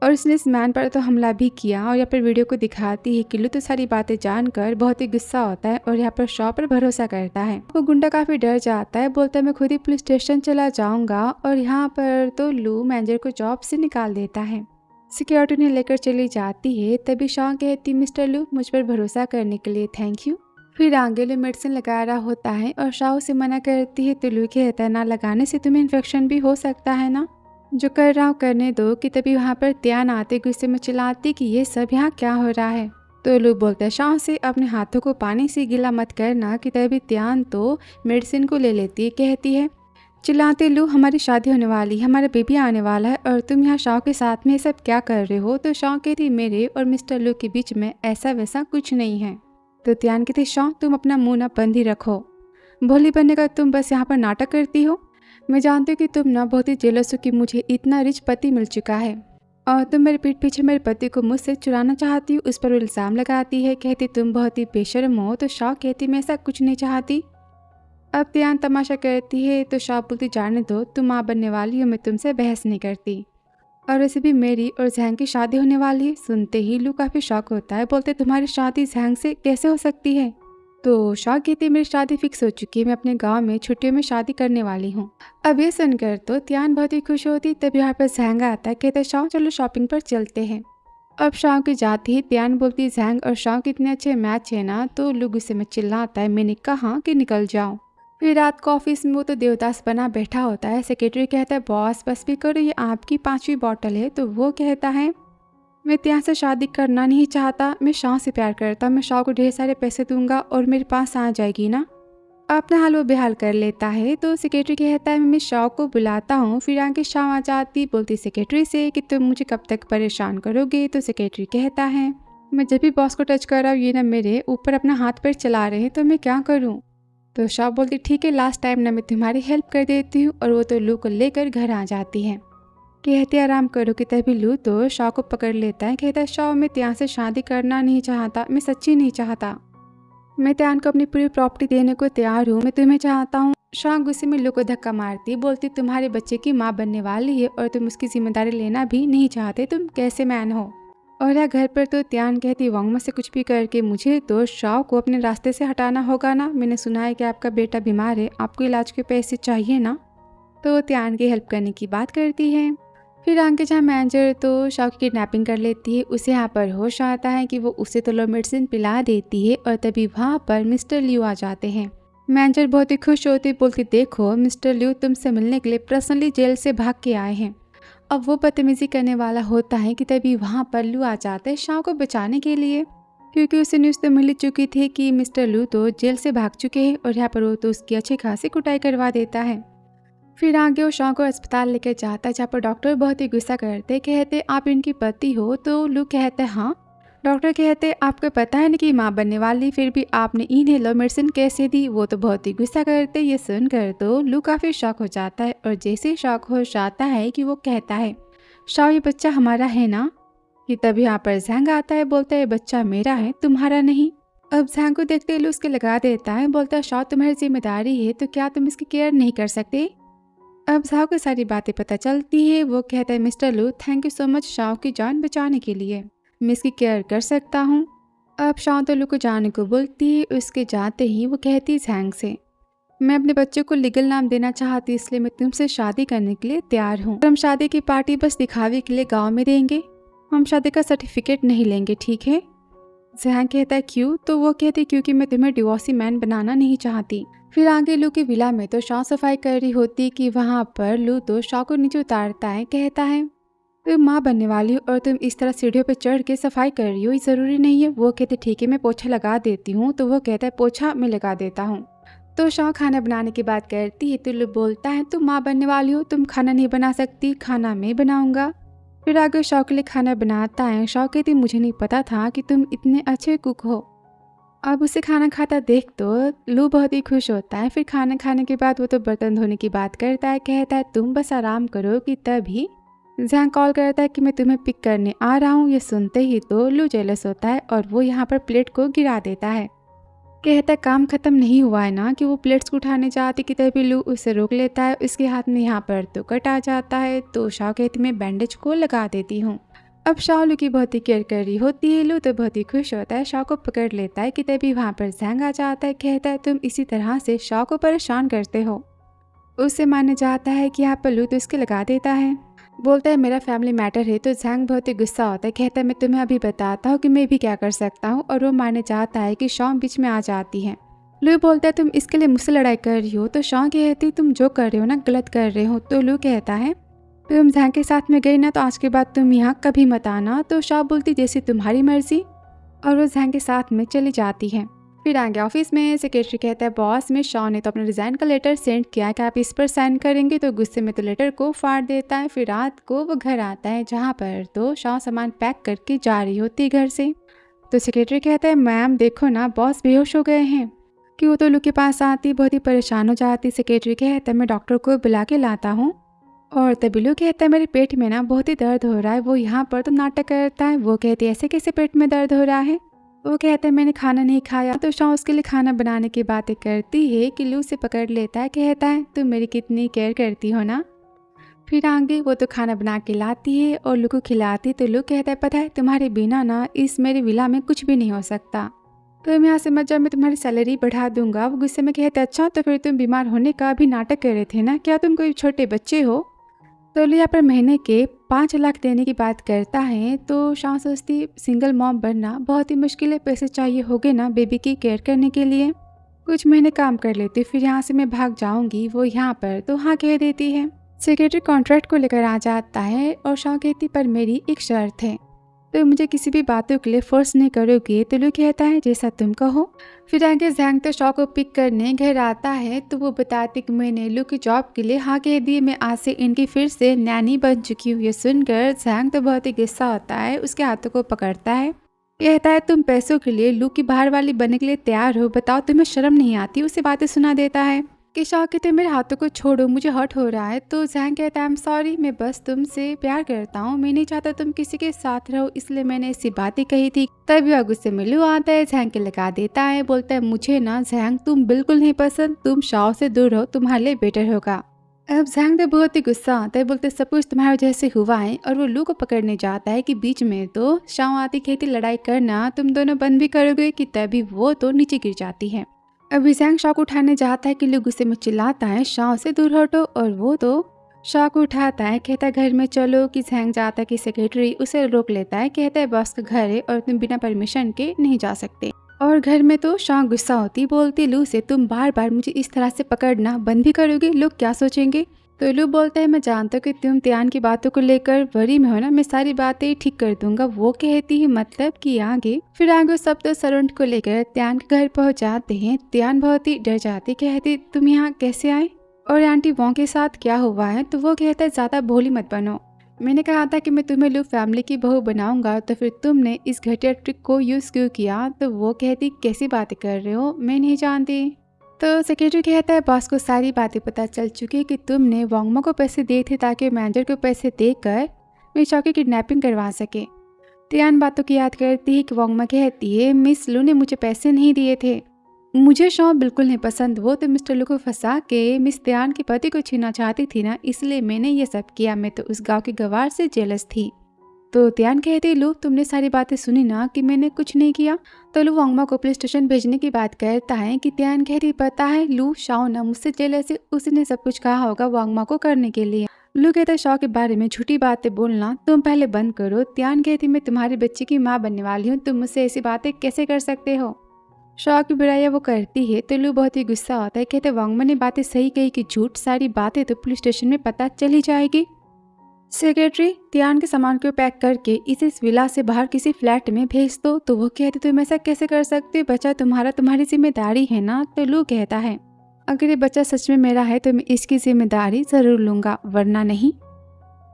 और इसने इस मैन पर तो हमला भी किया। और यहाँ पर वीडियो को दिखाती है कि लू तो सारी बातें जानकर बहुत ही गुस्सा होता है और यहाँ पर शॉ पर भरोसा करता है। वो गुंडा काफ़ी डर जाता है, बोलता है मैं खुद ही पुलिस स्टेशन चला जाऊँगा। और यहाँ पर तो लू मैनेजर को जॉब से निकाल देता है, सिक्योरिटी ने लेकर चली जाती है। तभी शॉ कहती मिस्टर लू मुझ पर भरोसा करने के लिए थैंक यू। फिर आगे लू मेडिसिन लगा रहा होता है और शॉ उसे मना करती है। तो लू कहता है ना लगाने से तुम्हें इन्फेक्शन भी हो सकता है ना, जो कर रहा हूँ करने दो। कि तभी वहाँ पर त्यान आते गुस्से में चिल्लाती कि ये सब यहाँ क्या हो रहा है। तो लू बोलता है शाओ से अपने हाथों को पानी से गीला मत करना कि तभी त्यान तो मेडिसिन को ले लेती है। कहती है चिल्लाते लू हमारी शादी होने वाली है, हमारा बेबी आने वाला है और तुम यहाँ शाओ के साथ में ये सब क्या कर रहे हो। तो शाओ कहती मेरे और मिस्टर लू के बीच में ऐसा वैसा कुछ नहीं है। तो त्यान कहती शाओ तुम अपना मुंह ना बंद ही रखो, भोली बनने का तुम बस यहाँ पर नाटक करती हो। मैं जानती हूँ कि तुम ना बहुत ही जेलस हो कि मुझे इतना रिच पति मिल चुका है और तुम मेरे पीठ पीछे मेरे पति को मुझसे चुराना चाहती हो। उस पर वो इल्ज़ाम लगाती है। कहती तुम बहुत ही बेशर्म हो। तो शाओ कहती मैं ऐसा कुछ नहीं चाहती। अब त्यान तमाशा करती है तो शाओ बोलती जाने दो, तुम माँ बनने वाली हो, मैं तुमसे बहस नहीं करती और वैसे भी मेरी और जैंग की शादी होने वाली है। सुनते ही लू काफ़ी शौक होता है। बोलते तुम्हारी शादी जैंग से कैसे हो सकती है। तो शाओ कहती मेरी शादी फिक्स हो चुकी है, मैं अपने गांव में छुट्टियों में शादी करने वाली हूँ। अब ये सुनकर तो त्यान बहुत ही खुश होती। तब यहाँ पर जैंग आता है। कहते शाओ चलो शॉपिंग पर चलते हैं। अब शाओ की जाती ही त्यान बोलती जैंग और शाओ कितने अच्छे मैच है ना। तो लू गुस्से में चिल्लाता है मैंने कहा कि निकल जाओ। फिर रात को ऑफिस में वो तो देवदास बना बैठा होता है। सेक्रेटरी कहता है बॉस बस भी करो, ये आपकी 5वीं बॉटल है। तो वो कहता है मैं त्यान से शादी करना नहीं चाहता, मैं शाओ से प्यार करता हूँ, मैं शाओ को ढेर सारे पैसे दूंगा और मेरे पास आ जाएगी ना। अपना हाल वो बेहाल कर लेता है। तो सेक्रेटरी कहता है मैं शाओ को बुलाता हूँ। फिर आगे शाओ आ जाती, बोलती सेक्रेटरी से कि तुम मुझे कब तक परेशान करोगे। तो सेक्रेटरी कहता है मैं जब भी बॉस को टच कर रहा हूँ ये ना मेरे ऊपर अपना हाथ पैर चला रहे हैं, तो मैं क्या करूँ। तो शाओ बोलती ठीक है लास्ट टाइम ना मैं तुम्हारी हेल्प कर देती हूँ। और वो तो लू को लेकर घर आ जाती है। कहते आराम करो कि तभी लू तो शाओ को पकड़ लेता है। कहता है शाओ मैं त्यान से शादी करना नहीं चाहता, मैं सच्ची नहीं चाहता, मैं त्यान को अपनी पूरी प्रॉपर्टी देने को तैयार हूँ, मैं तुम्हें चाहता हूँ। शाओ गुस्से में लू को धक्का मारती, बोलती तुम्हारे बच्चे की माँ बनने वाली है और तुम उसकी जिम्मेदारी लेना भी नहीं चाहते, तुम कैसे मैन हो। और या घर पर तो त्यान कहती वांगमा से कुछ भी करके मुझे तो शाओ को अपने रास्ते से हटाना होगा ना। मैंने सुना है कि आपका बेटा बीमार है, आपको इलाज के पैसे चाहिए ना। तो त्यान की हेल्प करने की बात करती है। फिर आगे जहाँ मैनेजर तो शाओ की किडनैपिंग कर लेती है। उसे यहाँ पर होश आता है कि वो उसे तो लो मेडिसिन पिला देती है और तभी वहाँ पर मिस्टर लियू आ जाते हैं। मैनेजर बहुत ही खुश होती, बोलती देखो मिस्टर लियू तुमसे मिलने के लिए पर्सनली जेल से भाग के आए हैं। अब वो बदतमीजी करने वाला होता है कि तभी वहाँ पर लू आ जाता है शाओ को बचाने के लिए, क्योंकि उसे न्यूज़ तो मिल चुकी थी कि मिस्टर लू तो जेल से भाग चुके हैं और यहाँ पर वो तो उसकी अच्छी खासी कुटाई करवा देता है। फिर आगे वो शाओ को अस्पताल लेकर जाता है जहाँ पर डॉक्टर बहुत ही गुस्सा करते, कहते आप इनकी पति हो। तो लू कहते हाँ। डॉक्टर कहते आपको पता है ना कि माँ बनने वाली, फिर भी आपने इन्हें लो मेडिसिन कैसे दी। वो तो बहुत ही गुस्सा करते। ये सुनकर तो लू काफ़ी शॉक हो जाता है और जैसे ही शॉक हो जाता है कि वो कहता है शाओ ये बच्चा हमारा है ना। कि तभी यहाँ पर जैंग आता है, बोलता है बच्चा मेरा है तुम्हारा नहीं। अब जैंग को देखते लू उसके लगा देता है, बोलता है शाओ तुम्हारी जिम्मेदारी है तो क्या तुम इसकी केयर नहीं कर सकते। अब शाओ को सारी बातें पता चलती है। वो कहता है मिस्टर लू thank you so much Shao की जान बचाने के लिए, मैं इसकी केयर कर सकता हूँ। अब शाओ तो लू को जाने को बोलती है। उसके जाते ही वो कहती जैंग से मैं अपने बच्चे को लीगल नाम देना चाहती, इसलिए मैं तुमसे शादी करने के लिए तैयार हूँ। हम शादी की पार्टी बस दिखावे के लिए गाँव में देंगे, हम शादी का सर्टिफिकेट नहीं लेंगे, ठीक है। जैंग कहता है क्यों। तो वो कहती क्योंकि मैं तुम्हें डिवोर्सी मैन बनाना नहीं चाहती। फिर आगे लू की विला में तो शाओ सफाई कर रही होती कि वहाँ पर लू तो शाओ को नीचे उतारता है। कहता है तुम माँ बनने वाली हो और तुम इस तरह सीढ़ियों पे चढ़ के सफाई कर रही हो, ये ज़रूरी नहीं है। वो कहते ठीक है मैं पोछा लगा देती हूँ। तो वो कहता है पोछा मैं लगा देता हूँ। तो शाओ खाना बनाने की बात करती है तो लू बोलता है तुम माँ बनने वाली हो, तुम खाना नहीं बना सकती, खाना मैं बनाऊँगा। फिर आगे शाओ के लिए खाना बनाता है। शाओ कहती मुझे नहीं पता था कि तुम इतने अच्छे कुक हो। अब उसे खाना खाता देख तो लू बहुत ही खुश होता है। फिर खाना खाने के बाद वो तो बर्तन धोने की बात करता है। कहता है तुम बस आराम करो। कि तभी जैंग कॉल करता है कि मैं तुम्हें पिक करने आ रहा हूँ। ये सुनते ही तो लू जेलस होता है और वो यहाँ पर प्लेट को गिरा देता है। कहता है काम खत्म नहीं हुआ है ना। कि वो प्लेट्स को उठाने जाती कि तभी लू उसे रोक लेता है। उसके हाथ में यहाँ पर तो कट आ जाता है। तो शाओ कहती मैं बैंडेज को लगा देती हूँ। अब शाओ लू की बहुत ही केयर कर रही होती है। लू तो बहुत ही खुश होता है, शाओ को पकड़ लेता है। कि तभी वहाँ पर जैंग आ जाता है। कहता है तुम इसी तरह से शाओ को परेशान करते हो। उससे माना जाता है कि यहाँ पर लू तो इसके लगा देता है। बोलता है मेरा फैमिली मैटर है। तो जैंग बहुत ही गुस्सा होता है। कहता है मैं तुम्हें अभी बताता हूँ कि मैं भी क्या कर सकता हूँ। और वो मानने चाहता है कि शाओ बीच में आ जाती है। लू बोलता है तुम इसके लिए मुझसे लड़ाई कर रही हो। तो शाओ कहती तुम जो कर रहे हो ना गलत कर रहे हो। तो लू कहता है तुम जैंग के साथ में गई ना तो आज के बाद तुम यहाँ कभी मत आना। तो शाओ बोलती जैसे तुम्हारी मर्जी। और वो जैंग के साथ में चली जाती है। फिर आगे ऑफिस में सेक्रेटरी कहता है, बॉस में शॉ ने तो अपना रिजाइन का लेटर सेंड किया कि आप इस पर साइन करेंगे, तो गुस्से में तो लेटर को फाड़ देता है। फिर रात को वो घर आता है जहाँ पर तो शॉ सामान पैक करके जा रही होती है घर से। तो सेक्रेटरी कहता है, मैम देखो ना, बॉस बेहोश हो गए हैं। कि वो तो लू के पास आती, बहुत ही परेशान हो जाती। सेक्रेटरी कहता है, मैं डॉक्टर को बुला के लाता हूँ। और तभी लू कहता है, मेरे पेट में ना बहुत ही दर्द हो रहा है। वो यहाँ पर तो नाटक करता है। वो कहती है, ऐसे कैसे पेट में दर्द हो रहा है। वो कहता है, मैंने खाना नहीं खाया। तो शॉ उसके लिए खाना बनाने की बातें करती है कि लू से पकड़ लेता है, कहता है, तुम मेरी कितनी केयर करती हो ना। फिर आगे वो तो खाना बना के लाती है और लू को खिलाती। तो लू कहता है, पता है तुम्हारे बिना ना इस मेरे विला में कुछ भी नहीं हो सकता। तुम यहाँ से मत जाओ, मैं तुम्हारी सैलरी बढ़ा दूंगा। वो गुस्से में कहते, अच्छा तो फिर तुम बीमार होने का भी नाटक कर रहे थे ना, क्या तुम कोई छोटे बच्चे हो। तो लू यहाँ पर महीने के 5 लाख देने की बात करता है। तो शॉ सोचती, सिंगल मॉम बनना बहुत ही मुश्किल है, पैसे चाहिए होगे ना बेबी की केयर करने के लिए। कुछ महीने काम कर लेती, फिर यहाँ से मैं भाग जाऊंगी। वो यहाँ पर तो हाँ कह देती है। सेक्रेटरी कॉन्ट्रैक्ट को लेकर आ जाता है और शॉ कहती, पर मेरी एक शर्त है, तो मुझे किसी भी बातों के लिए फोर्स नहीं करोगे। तो लू कहता है, जैसा तुम कहो। फिर आगे जैंग तो शॉ को पिक करने घर आता है। तो वो बताती कि मैंने लू की जॉब के लिए हाँ कह दी, मैं आज से इनकी फिर से नैनी बन चुकी हूँ। ये सुनकर जैंग तो बहुत ही गुस्सा होता है, उसके हाथों को पकड़ता है, कहता है, तुम पैसों के लिए लू की बाहर वाली बनने के लिए तैयार हो, बताओ तुम्हें शर्म नहीं आती। उसे बातें सुना देता है कि शॉ कहते, मेरे हाथों को छोड़ो, मुझे हर्ट हो रहा है। तो जैंग कहता है, आई एम सॉरी, मैं बस तुमसे प्यार करता हूँ, मैं नहीं चाहता तुम किसी के साथ रहो, इसलिए मैंने ऐसी बातें कही थी। तभी वह गुस्से में लू आता है, जैंग के लगा देता है, बोलता है, मुझे ना जैंग तुम बिल्कुल नहीं पसंद, तुम शॉ से दूर रहो, तुम्हारे लिए बेटर होगा। अब जैंग तो बहुत ही गुस्सा आता है, बोलते सब कुछ तुम्हारी वजह से हुआ है। और वो लू को पकड़ने जाता है कि बीच में तो शॉ आती कहती, लड़ाई करना तुम दोनों बंद भी करोगे कि। तभी वो तो नीचे गिर जाती है। अभी जैंग शॉ को उठाने जाता है कि लू गुस्से में चिल्लाता है, शॉ से दूर हटो। और वो तो शॉ को उठाता है, कहता है, घर में चलो। कि जैंग जाता है कि सेक्रेटरी उसे रोक लेता है, कहता है, बॉस का घर है और तुम बिना परमिशन के नहीं जा सकते। और घर में तो शॉ गुस्सा होती, बोलती लू से, तुम बार बार मुझे इस तरह से पकड़ना बंद भी करोगे, लोग क्या सोचेंगे। तो लू बोलता है, मैं जानता हूँ कि तुम त्यान की बातों को लेकर वरी में हो ना, मैं सारी बातें ठीक कर दूंगा। वो कहती है, मतलब कि आगे। फिर आगे सब तो सरुंड को लेकर त्यान के घर पहुंच जाते हैं। त्यान बहुत ही डर जाती, कहती, तुम यहाँ कैसे आए और आंटी वॉन्ग के साथ क्या हुआ है। तो वो कहता है, ज्यादा भोली मत बनो, मैंने कहा था कि मैं तुम्हें लू फैमिली की बहू बनाऊंगा, तो फिर तुमने इस घटिया ट्रिक को यूज क्यों किया। तो वो कहती, कैसी बातें कर रहे हो, मैं नहीं जानती। तो सेक्रेटरी कहता है, बॉस को सारी बातें पता चल चुकी है कि तुमने वांगमा को पैसे दिए थे ताकि मैनेजर को पैसे देकर मेरी शॉ की किडनैपिंग करवा सके। त्यान बातों की याद करती है कि वांगमा कहती है, मिस लू ने मुझे पैसे नहीं दिए थे, मुझे शॉ बिल्कुल नहीं पसंद, वो तो मिस्टर लू को फंसा के मिस त्यान के पति को छीनना चाहती थी ना, इसलिए मैंने ये सब किया, मैं तो उस गाँव के गवार से जेलस थी। तो त्यान कहती, लू तुमने सारी बातें सुनी ना कि मैंने कुछ नहीं किया। तो लू वांगमा को पुलिस स्टेशन भेजने की बात करता है कि त्यान कहती, पता है लू, शॉ ना मुझसे जेलस है, उसने सब कुछ कहा होगा वांगमा को करने के लिए। लू कहता है, शॉ के बारे में झूठी बातें बोलना तुम पहले बंद करो। त्यान कहती, मैं तुम्हारे बच्चे की माँ बनने वाली हूँ, तुम मुझसे ऐसी बातें कैसे कर सकते हो। शॉ की बुराइयां वो करती है तो लू बहुत ही गुस्सा होता है, कहते वांगमा ने बातें सही कही कि झूठ, सारी बातें तो पुलिस स्टेशन में पता चल ही जाएगी। सेक्रेटरी त्यान के सामान को पैक करके इसे इस विला से बाहर किसी फ्लैट में भेज दो। तो वो कहते, तुम ऐसा कैसे कर सकते हो, बच्चा तुम्हारा तुम्हारी जिम्मेदारी है ना। तो लू कहता है, अगर ये बच्चा सच में मेरा है तो मैं इसकी जिम्मेदारी जरूर लूंगा, वरना नहीं।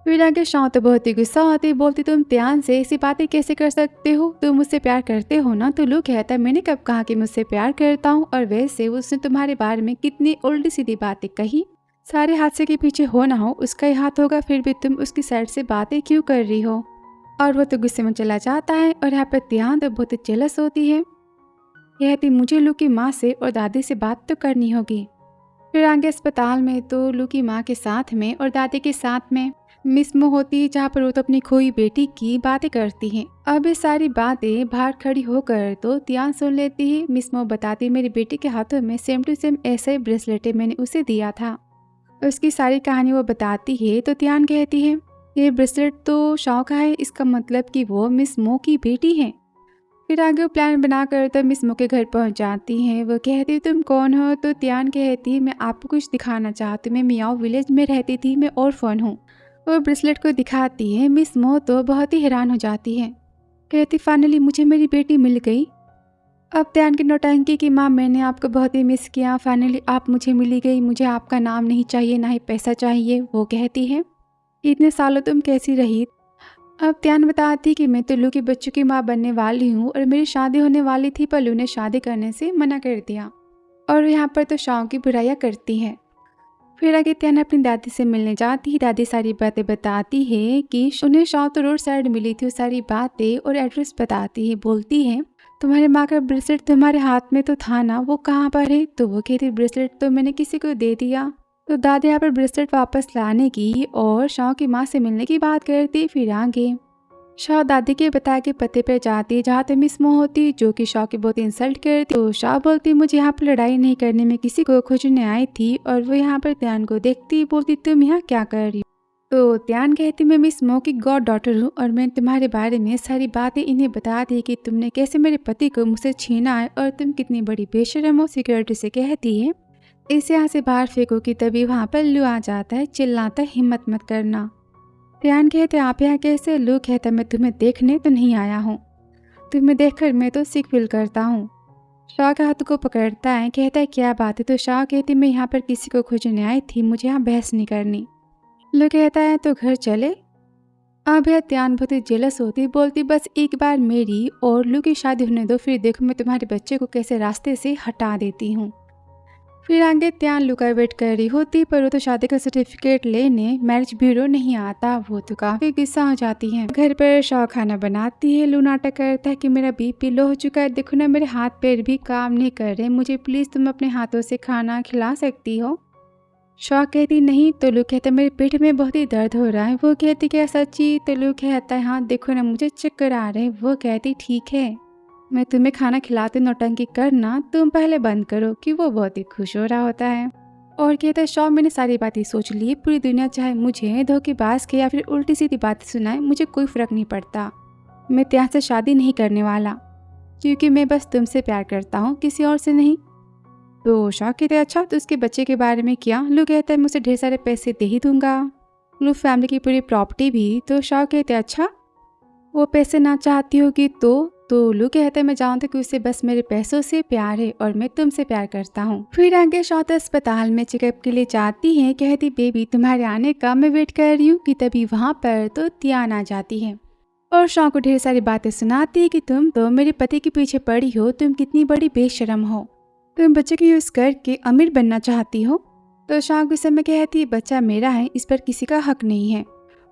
फिर आगे शॉ तो बहुत ही गुस्सा आती, बोलती, तुम त्यान से ऐसी बातें कैसे कर सकते हो, तुम मुझसे प्यार करते हो ना। तो लू कहता है, मैंने कब कहा कि मुझसे प्यार करता हूँ, और वैसे उसने तुम्हारे बारे में कितनी उल्टी सीधी बातें कही। सारे हादसे के पीछे हो ना हो उसका ही हाथ होगा, फिर भी तुम उसकी साइड से बातें क्यों कर रही हो। और वो तो गुस्से में चला जाता है। और यहाँ पर त्यान तो बहुत जेलस होती है, कहती, मुझे लू की माँ से और दादी से बात तो करनी होगी। फिर आगे अस्पताल में तो लू की माँ के साथ में और दादी के साथ में मिस मो होती है, जहाँ पर वो तो अपनी खोई बेटी की बातें करती हैं। अब ये सारी बातें बाहर खड़ी होकर तो त्यान सुन लेती है। मिस मो बताती, मेरी बेटी के हाथों में सेम टू सेम ऐसा ही ब्रेसलेट मैंने उसे दिया था। उसकी सारी कहानी वो बताती है। तो त्यान कहती है, ये ब्रेसलेट तो शॉ का है, इसका मतलब कि वो मिस मो की बेटी है। फिर आगे वो प्लान बनाकर तो मिस मो के घर पहुंच जाती हैं। वो कहती, तुम कौन हो। तो त्यान कहती है, मैं आपको कुछ दिखाना चाहती हूँ, मैं मियाओ विलेज में रहती थी, मैं ऑर्फन हूँ। वो ब्रेसलेट को दिखाती है। मिस मो तो बहुत ही हैरान हो जाती है, कहती फाइनली मुझे मेरी बेटी मिल गई। अब त्यान की नौटंकी की माँ मैंने आपको बहुत ही मिस किया, फाइनली आप मुझे मिली गई, मुझे आपका नाम नहीं चाहिए ना ही पैसा चाहिए। वो कहती है इतने सालों तुम कैसी रही। अब त्यान बताती कि मैं तो लू के बच्चों की माँ बनने वाली हूँ और मेरी शादी होने वाली थी पर लू ने शादी करने से मना कर दिया और यहाँ पर तो शाओ की बुराइयाँ करती है। फिर आगे त्यान अपनी दादी से मिलने जाती है। दादी सारी बातें बताती है कि उन्हें शाओ तो रोड साइड मिली थी, वो सारी बातें और एड्रेस बताती है। बोलती है तुम्हारे माँ का ब्रेसलेट तुम्हारे हाथ में तो था ना, वो कहाँ पर है। तो वो कहती ब्रेसलेट तो मैंने किसी को दे दिया। तो दादी यहाँ पर ब्रेसलेट वापस लाने की और शाओ की माँ से मिलने की बात करती। फिर आगे शाओ दादी के बताए के पते पर जाती है जहाँ पे मिस मो होती, जो कि शाओ की बहुत इंसल्ट करती। तो शाओ बोलती मुझे यहाँ पर लड़ाई नहीं करने में किसी को खोजने आई थी और वो यहाँ पर त्यान को देखती बोलती तुम यहाँ क्या कर रही हो। तो त्यान कहती मैं मिस मो की गॉड डॉटर हूँ और मैंने तुम्हारे बारे में सारी बातें इन्हें बता दी कि तुमने कैसे मेरे पति को मुझसे छीना है और तुम कितनी बड़ी बेशरम हो। सिक्योरिटी से कहती है इसे यहाँ से बाहर फेंको कि तभी वहाँ पर लू आ जाता है, चिल्लाता हिम्मत मत करना। त्यान कहते आप यहाँ कैसे। लू कहता मैं तुम्हें देखने तो नहीं आया हूँ, तुम्हें देखकर मैं तो सिक फील करता हूँ। शाह के हाथ को पकड़ता है, कहता है क्या बात है। तो शाह कहती मैं यहाँ पर किसी को खोजने आई थी, मुझे यहाँ बहस नहीं करनी। लू कहता है तो घर चले। अब यह त्यान बहुत ही जेलस होती, बोलती बस एक बार मेरी और लू की शादी होने दो, फिर देखो मैं तुम्हारे बच्चे को कैसे रास्ते से हटा देती हूँ। फिर आगे त्यान लू का वेट कर रही होती पर वो तो शादी का सर्टिफिकेट लेने मैरिज ब्यूरो नहीं आता। वो तो काफी गुस्सा हो जाती है। घर पर शाह खाना बनाती है। लू नाटक करता है कि मेरा बीपी लो हो चुका है, देखो ना मेरे हाथ पैर भी काम नहीं कर रहे, मुझे प्लीज तुम अपने हाथों से खाना खिला सकती हो। शाह कहती नहीं। तो लू कहता मेरे पेट में बहुत ही दर्द हो रहा है। वो कहती क्या सच्ची। तो लू कहता है हाँ देखो ना मुझे चक्कर आ रहे हैं। वो कहती ठीक है मैं तुम्हें खाना खिलाते, नौटंकी करना तुम पहले बंद करो। कि वो बहुत ही खुश हो रहा होता है और कहता है शाह मैंने सारी बातें सोच ली, पूरी दुनिया चाहे मुझे धोखेबाज के या फिर उल्टी सीधी बातें सुनाए, मुझे कोई फर्क नहीं पड़ता। मैं त्यान से शादी नहीं करने वाला क्योंकि मैं बस तुमसे प्यार करता हूँ, किसी और से नहीं। तो शाह कहते हैं अच्छा तो उसके बच्चे के बारे में क्या। लू कहता है मैं उसे ढेर सारे पैसे दे ही दूंगा, लू फैमिली की पूरी प्रॉपर्टी भी। तो शाह कहते हैं अच्छा वो पैसे ना चाहती होगी तो लू कहता है मैं जानता कि उसे बस मेरे पैसों से प्यार है और मैं तुमसे प्यार करता हूँ। फिर आगे शाह तो अस्पताल में चेकअप के लिए जाती है। कहती बेबी तुम्हारे आने का मैं वेट कर रही हूँ। कि तभी वहाँ पर तो त्यान आ जाती है और शाह को ढेर सारी बातें सुनाती है कि तुम तो मेरे पति के पीछे पड़ी हो, तुम कितनी बड़ी बेशरम हो, तुम बच्चे को यूज करके अमीर बनना चाहती हो। तो शाह गुस्से में कहती बच्चा मेरा है, इस पर किसी का हक नहीं है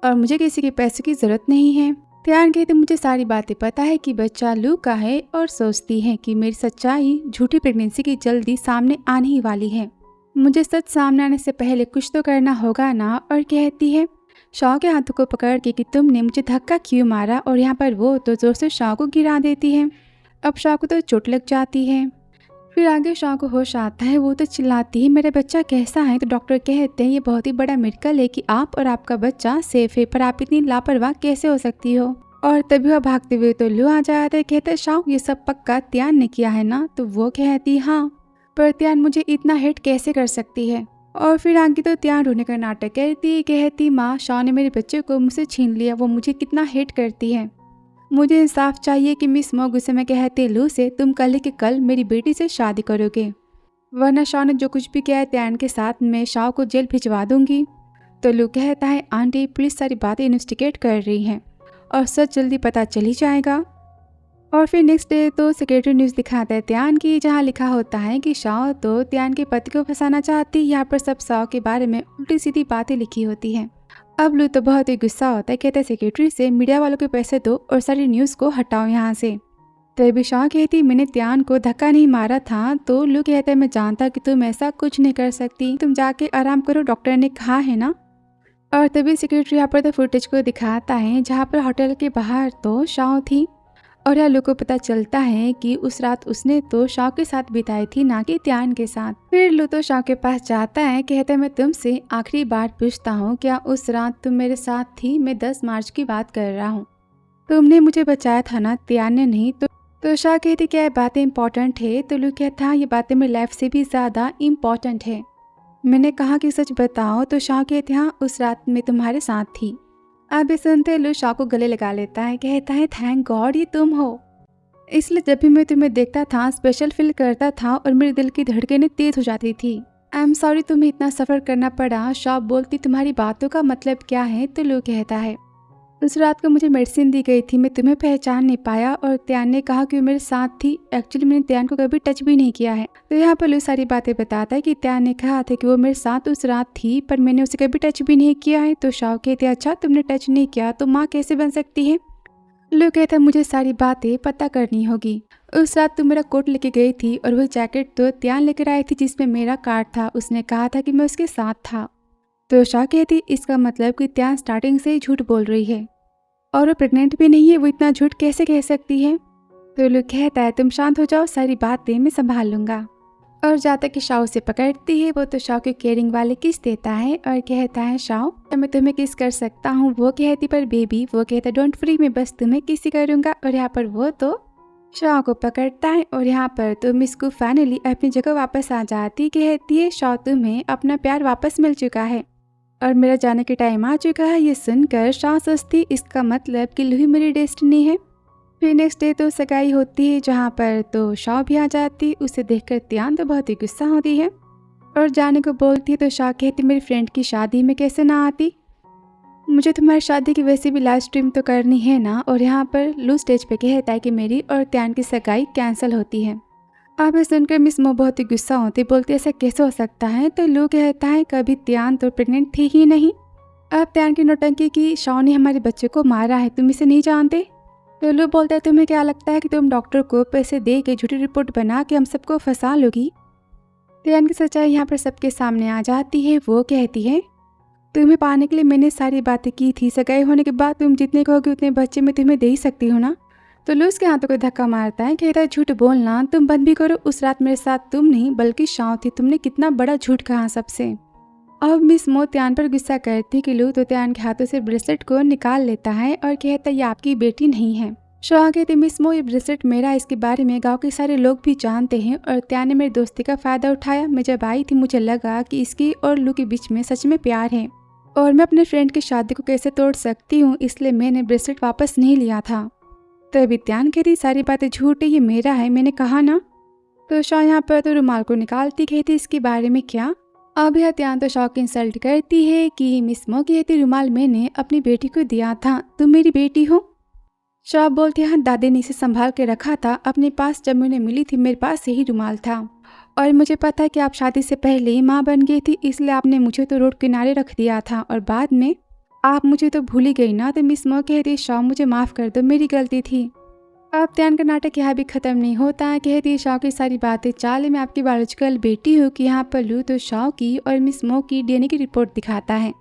और मुझे किसी के पैसों की जरूरत नहीं है। त्यान कहते मुझे सारी बातें पता है कि बच्चा लू का है और सोचती है कि मेरी सच्चाई झूठी प्रेगनेंसी की जल्दी सामने आने ही वाली है, मुझे सच सामने आने से पहले कुछ तो करना होगा ना। और कहती है शाह के हाथों को पकड़ के कि तुमने मुझे धक्का क्यों मारा, और यहाँ पर वो तो जोर से शाह को गिरा देती है। अब शाह को तो चोट लग जाती है। फिर आगे शाह को होश आता है। वो तो चिल्लाती है मेरा बच्चा कैसा है। तो डॉक्टर कहते हैं ये बहुत ही बड़ा मेडिकल है कि आप और आपका बच्चा सेफ है, पर आप इतनी लापरवाह कैसे हो सकती हो। और तभी वह भागते हुए तो लू आ जाता है। कहते शाह ये सब पक्का त्यान ने किया है ना। तो वो कहती हाँ, पर त्यान मुझे इतना हेट कैसे कर सकती है। और फिर आगे तो त्यान रोने का नाटक करती, कहती माँ शाह ने मेरे बच्चे को मुझसे छीन लिया, वो मुझे कितना हेट करती है, मुझे इंसाफ चाहिए। कि मिस मो गुस्से में कहते लू से तुम कल के कल मेरी बेटी से शादी करोगे, वरना शाह ने जो कुछ भी किया है त्यान के साथ मैं शाह को जेल भिजवा दूंगी। तो लू कहता है आंटी पुलिस सारी बातें इन्वेस्टिगेट कर रही हैं और सच जल्दी पता चल ही जाएगा। और फिर नेक्स्ट डे तो सेक्रेटरी न्यूज़ दिखाता है त्यान की, जहाँ लिखा होता है कि शाह तो त्यान के पति को फंसाना चाहती। यहाँ पर सब शाह के बारे में उल्टी सीधी बातें लिखी होती हैं। अब लू तो बहुत ही गुस्सा होता है, कहता है सेक्रेटरी से मीडिया वालों के पैसे दो और सारी न्यूज़ को हटाओ यहाँ से। तभी शाह कहती मैंने त्यान को धक्का नहीं मारा था। तो लू कहता है मैं जानता कि तुम ऐसा कुछ नहीं कर सकती, तुम जाके आराम करो, डॉक्टर ने कहा है ना। और तभी सेक्रेटरी यहाँ पर तो फुटेज को दिखाता है जहाँ पर होटल के बाहर तो शाह थी और यह लू को पता चलता है कि उस रात उसने तो शाह के साथ बिताई थी, ना कि त्यान के साथ। फिर लू तो शाह के पास जाता है, कहता है मैं तुमसे आखिरी बार पूछता हूँ क्या उस रात तुम मेरे साथ थी। मैं 10 मार्च की बात कर रहा हूँ, तुमने मुझे बचाया था ना, त्यान ने नहीं। तो शाह कहती क्या ये बातें इंपॉर्टेंट है। तो लू कहता हाँ ये बातें मेरी लाइफ से भी ज़्यादा इम्पॉर्टेंट है, मैंने कहा कि सच बताओ। तो शाह कहते हाँ उस रात मैं तुम्हारे साथ थी, अब ये सुनते लू शाओ को गले लगा लेता है, कहता है थैंक गॉड ये तुम हो। इसलिए जब भी मैं तुम्हें देखता था स्पेशल फील करता था और मेरे दिल की धड़कनें तेज हो जाती थी। आई एम सॉरी तुम्हें इतना सफ़र करना पड़ा। शाओ बोलती तुम्हारी बातों का मतलब क्या है, तो लू कहता है उस रात को मुझे मेडिसिन दी गई थी, मैं तुम्हें पहचान नहीं पाया और त्यान ने कहा कि वो मेरे साथ थी। एक्चुअली मैंने त्यान को कभी टच भी नहीं किया है। तो यहाँ पर लू सारी बातें बताता है कि त्यान ने कहा था कि वो मेरे साथ उस रात थी पर मैंने उसे कभी टच भी नहीं किया है। तो शाओ कहते अच्छा तुमने टच नहीं किया तो माँ कैसे बन सकती है। लू कहता है मुझे सारी बातें पता करनी होगी। उस रात तुम मेरा कोट लेके गई थी और वही जैकेट तो त्यान लेकर आई थी जिसमें मेरा कार्ड था। उसने कहा था कि मैं उसके साथ था। तो शाह कहती इसका मतलब कि त्यान स्टार्टिंग से ही झूठ बोल रही है और वो प्रेग्नेंट भी नहीं है, वो इतना झूठ कैसे कह सकती है। तो लू कहता है तुम शांत हो जाओ, सारी बातें मैं संभाल लूँगा। और जाता कि शाओ से पकड़ती है वो, तो शाओ के केयरिंग वाले किस देता है और कहता है शाओ मैं तुम्हें किस कर सकता हूँ। वो कहती पर बेबी, वो कहता डोंट फ्री, मैं बस तुम्हें किस करूँगा। और यहाँ पर वो तो शाओ को पकड़ता है और यहाँ पर तो मिस को फाइनली अपनी जगह वापस आ जाती, कहती है शाओ तुम्हें अपना प्यार वापस मिल चुका है और मेरा जाने के टाइम आ चुका है। ये सुनकर शाओ सोचती इसका मतलब कि लू ही मेरी डेस्टिनी है। फिर नेक्स्ट डे तो सगाई होती है जहाँ पर तो शाओ भी आ जाती। उसे देखकर त्यान तो बहुत ही गुस्सा होती है और जाने को बोलती है। तो शाओ कहती मेरी फ्रेंड की शादी में कैसे ना आती, मुझे तुम्हारी शादी की वैसे भी लाइव स्ट्रीम तो करनी है ना। और यहाँ पर लू स्टेज पे कहता है कि मेरी और त्यान की सगाई कैंसिल होती है। अब ये सुनकर मिस मो बहुत ही गुस्सा होती, बोलती ऐसा कैसे हो सकता है। तो लू कहता है कभी त्यान तो प्रेग्नेंट थी ही नहीं। अब त्यान की नौटंकी की शाओ ने हमारे बच्चे को मारा है, तुम इसे नहीं जानते। तो लू बोलता है तुम्हें क्या लगता है कि तुम डॉक्टर को पैसे दे के झूठी रिपोर्ट बना के हम सबको फंसा लोगी। त्यान की सच्चाई यहाँ पर सबके सामने आ जाती है। वो कहती है तुम्हें पाने के लिए मैंने सारी बातें की थी, सगाई होने के बाद तुम जितने कहोगे उतने बच्चे मैं तुम्हें दे ही सकती हूँ ना। तो लू उसके हाथों को धक्का मारता है, कहता है झूठ बोलना तुम बंद भी करो। उस रात मेरे साथ तुम नहीं बल्कि शाओ थी, तुमने कितना बड़ा झूठ कहा सबसे। अब मिस मो त्यान पर गुस्सा करती कि लू तो त्यान के हाथों से ब्रेसलेट को निकाल लेता है और कहता है ये आपकी बेटी नहीं है। शाह कहते मिस मो ये ब्रेसलेट मेरा, इसके बारे में गांव के सारे लोग भी जानते हैं और त्यान ने मेरी दोस्ती का फायदा उठाया। मैं जब आई थी मुझे लगा कि इसकी और लू के बीच में सच में प्यार है और मैं अपने फ्रेंड की शादी को कैसे तोड़ सकती हूँ, इसलिए मैंने ब्रेसलेट वापस नहीं लिया था। तभी त्यान कहती सारी बातें झूठ है, ये मेरा है, मैंने कहा ना। तो शाह यहाँ पर तो रुमाल को निकालती, कहती इसके बारे में क्या। अब यह त्यान तो शाह की इंसल्ट करती है कि मिस मो कहती रुमाल मैंने अपनी बेटी को दिया था, तुम मेरी बेटी हो। शाह बोलती है हाँ दादी ने इसे संभाल के रखा था अपने पास, जब मुझे मिली थी मेरे पास यही रुमाल था और मुझे पता है कि आप शादी से पहले ही माँ बन गई थी, इसलिए आपने मुझे तो रोड किनारे रख दिया था और बाद में आप मुझे तो भूल ही गई ना। तो मिस मो कहती शाह मुझे माफ़ कर दो, मेरी गलती थी। अब त्यान का नाटक यहाँ भी ख़त्म नहीं होता, कहती शाह की सारी बातें चाल मैं आपकी बायोलॉजिकल बेटी हूँ कि यहाँ पर लू तो शाह की और मिस मो की डीएनए की रिपोर्ट दिखाता है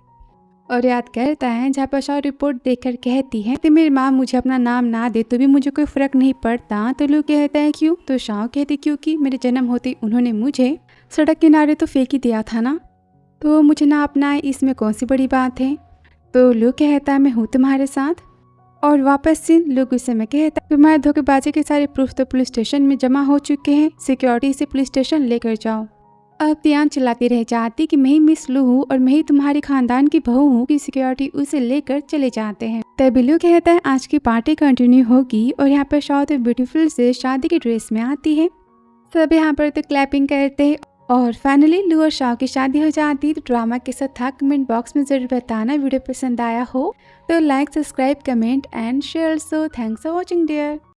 और याद करता है जहाँ पर शाह रिपोर्ट देखकर कहती है कि मेरी माँ मुझे अपना नाम ना दे तो भी मुझे कोई फ़र्क नहीं पड़ता। तो लू कहता है क्यों। तो शाह कहती क्योंकि मेरे जन्म होते उन्होंने मुझे सड़क किनारे तो फेंक ही दिया था ना, तो मुझे ना अपनाए इसमें कौन सी बड़ी बात है। तो लू कहता है मैं हूँ तुम्हारे साथ। और वापस से लू गुस्से में कहता है तुम्हारे धोखेबाजी के सारे प्रूफ तो पुलिस स्टेशन में जमा हो चुके हैं, सिक्योरिटी से पुलिस स्टेशन लेकर जाओ। अब त्यान चिल्लाती रह जाती कि मैं ही मिस लू हूँ और मैं ही तुम्हारे खानदान की बहू हूँ कि सिक्योरिटी उसे लेकर चले जाते हैं। तभी लू कहता है आज की पार्टी कंटिन्यू होगी और यहाँ पर शाह तो ब्यूटीफुल से शादी की ड्रेस में आती है। सब यहाँ पर तो क्लैपिंग करते हैं और फाइनली लू और शाह की शादी हो जाती। तो ड्रामा कैसा था कमेंट बॉक्स में जरूर बताना। वीडियो पसंद आया हो तो like subscribe comment and share. So thanks for watching dear.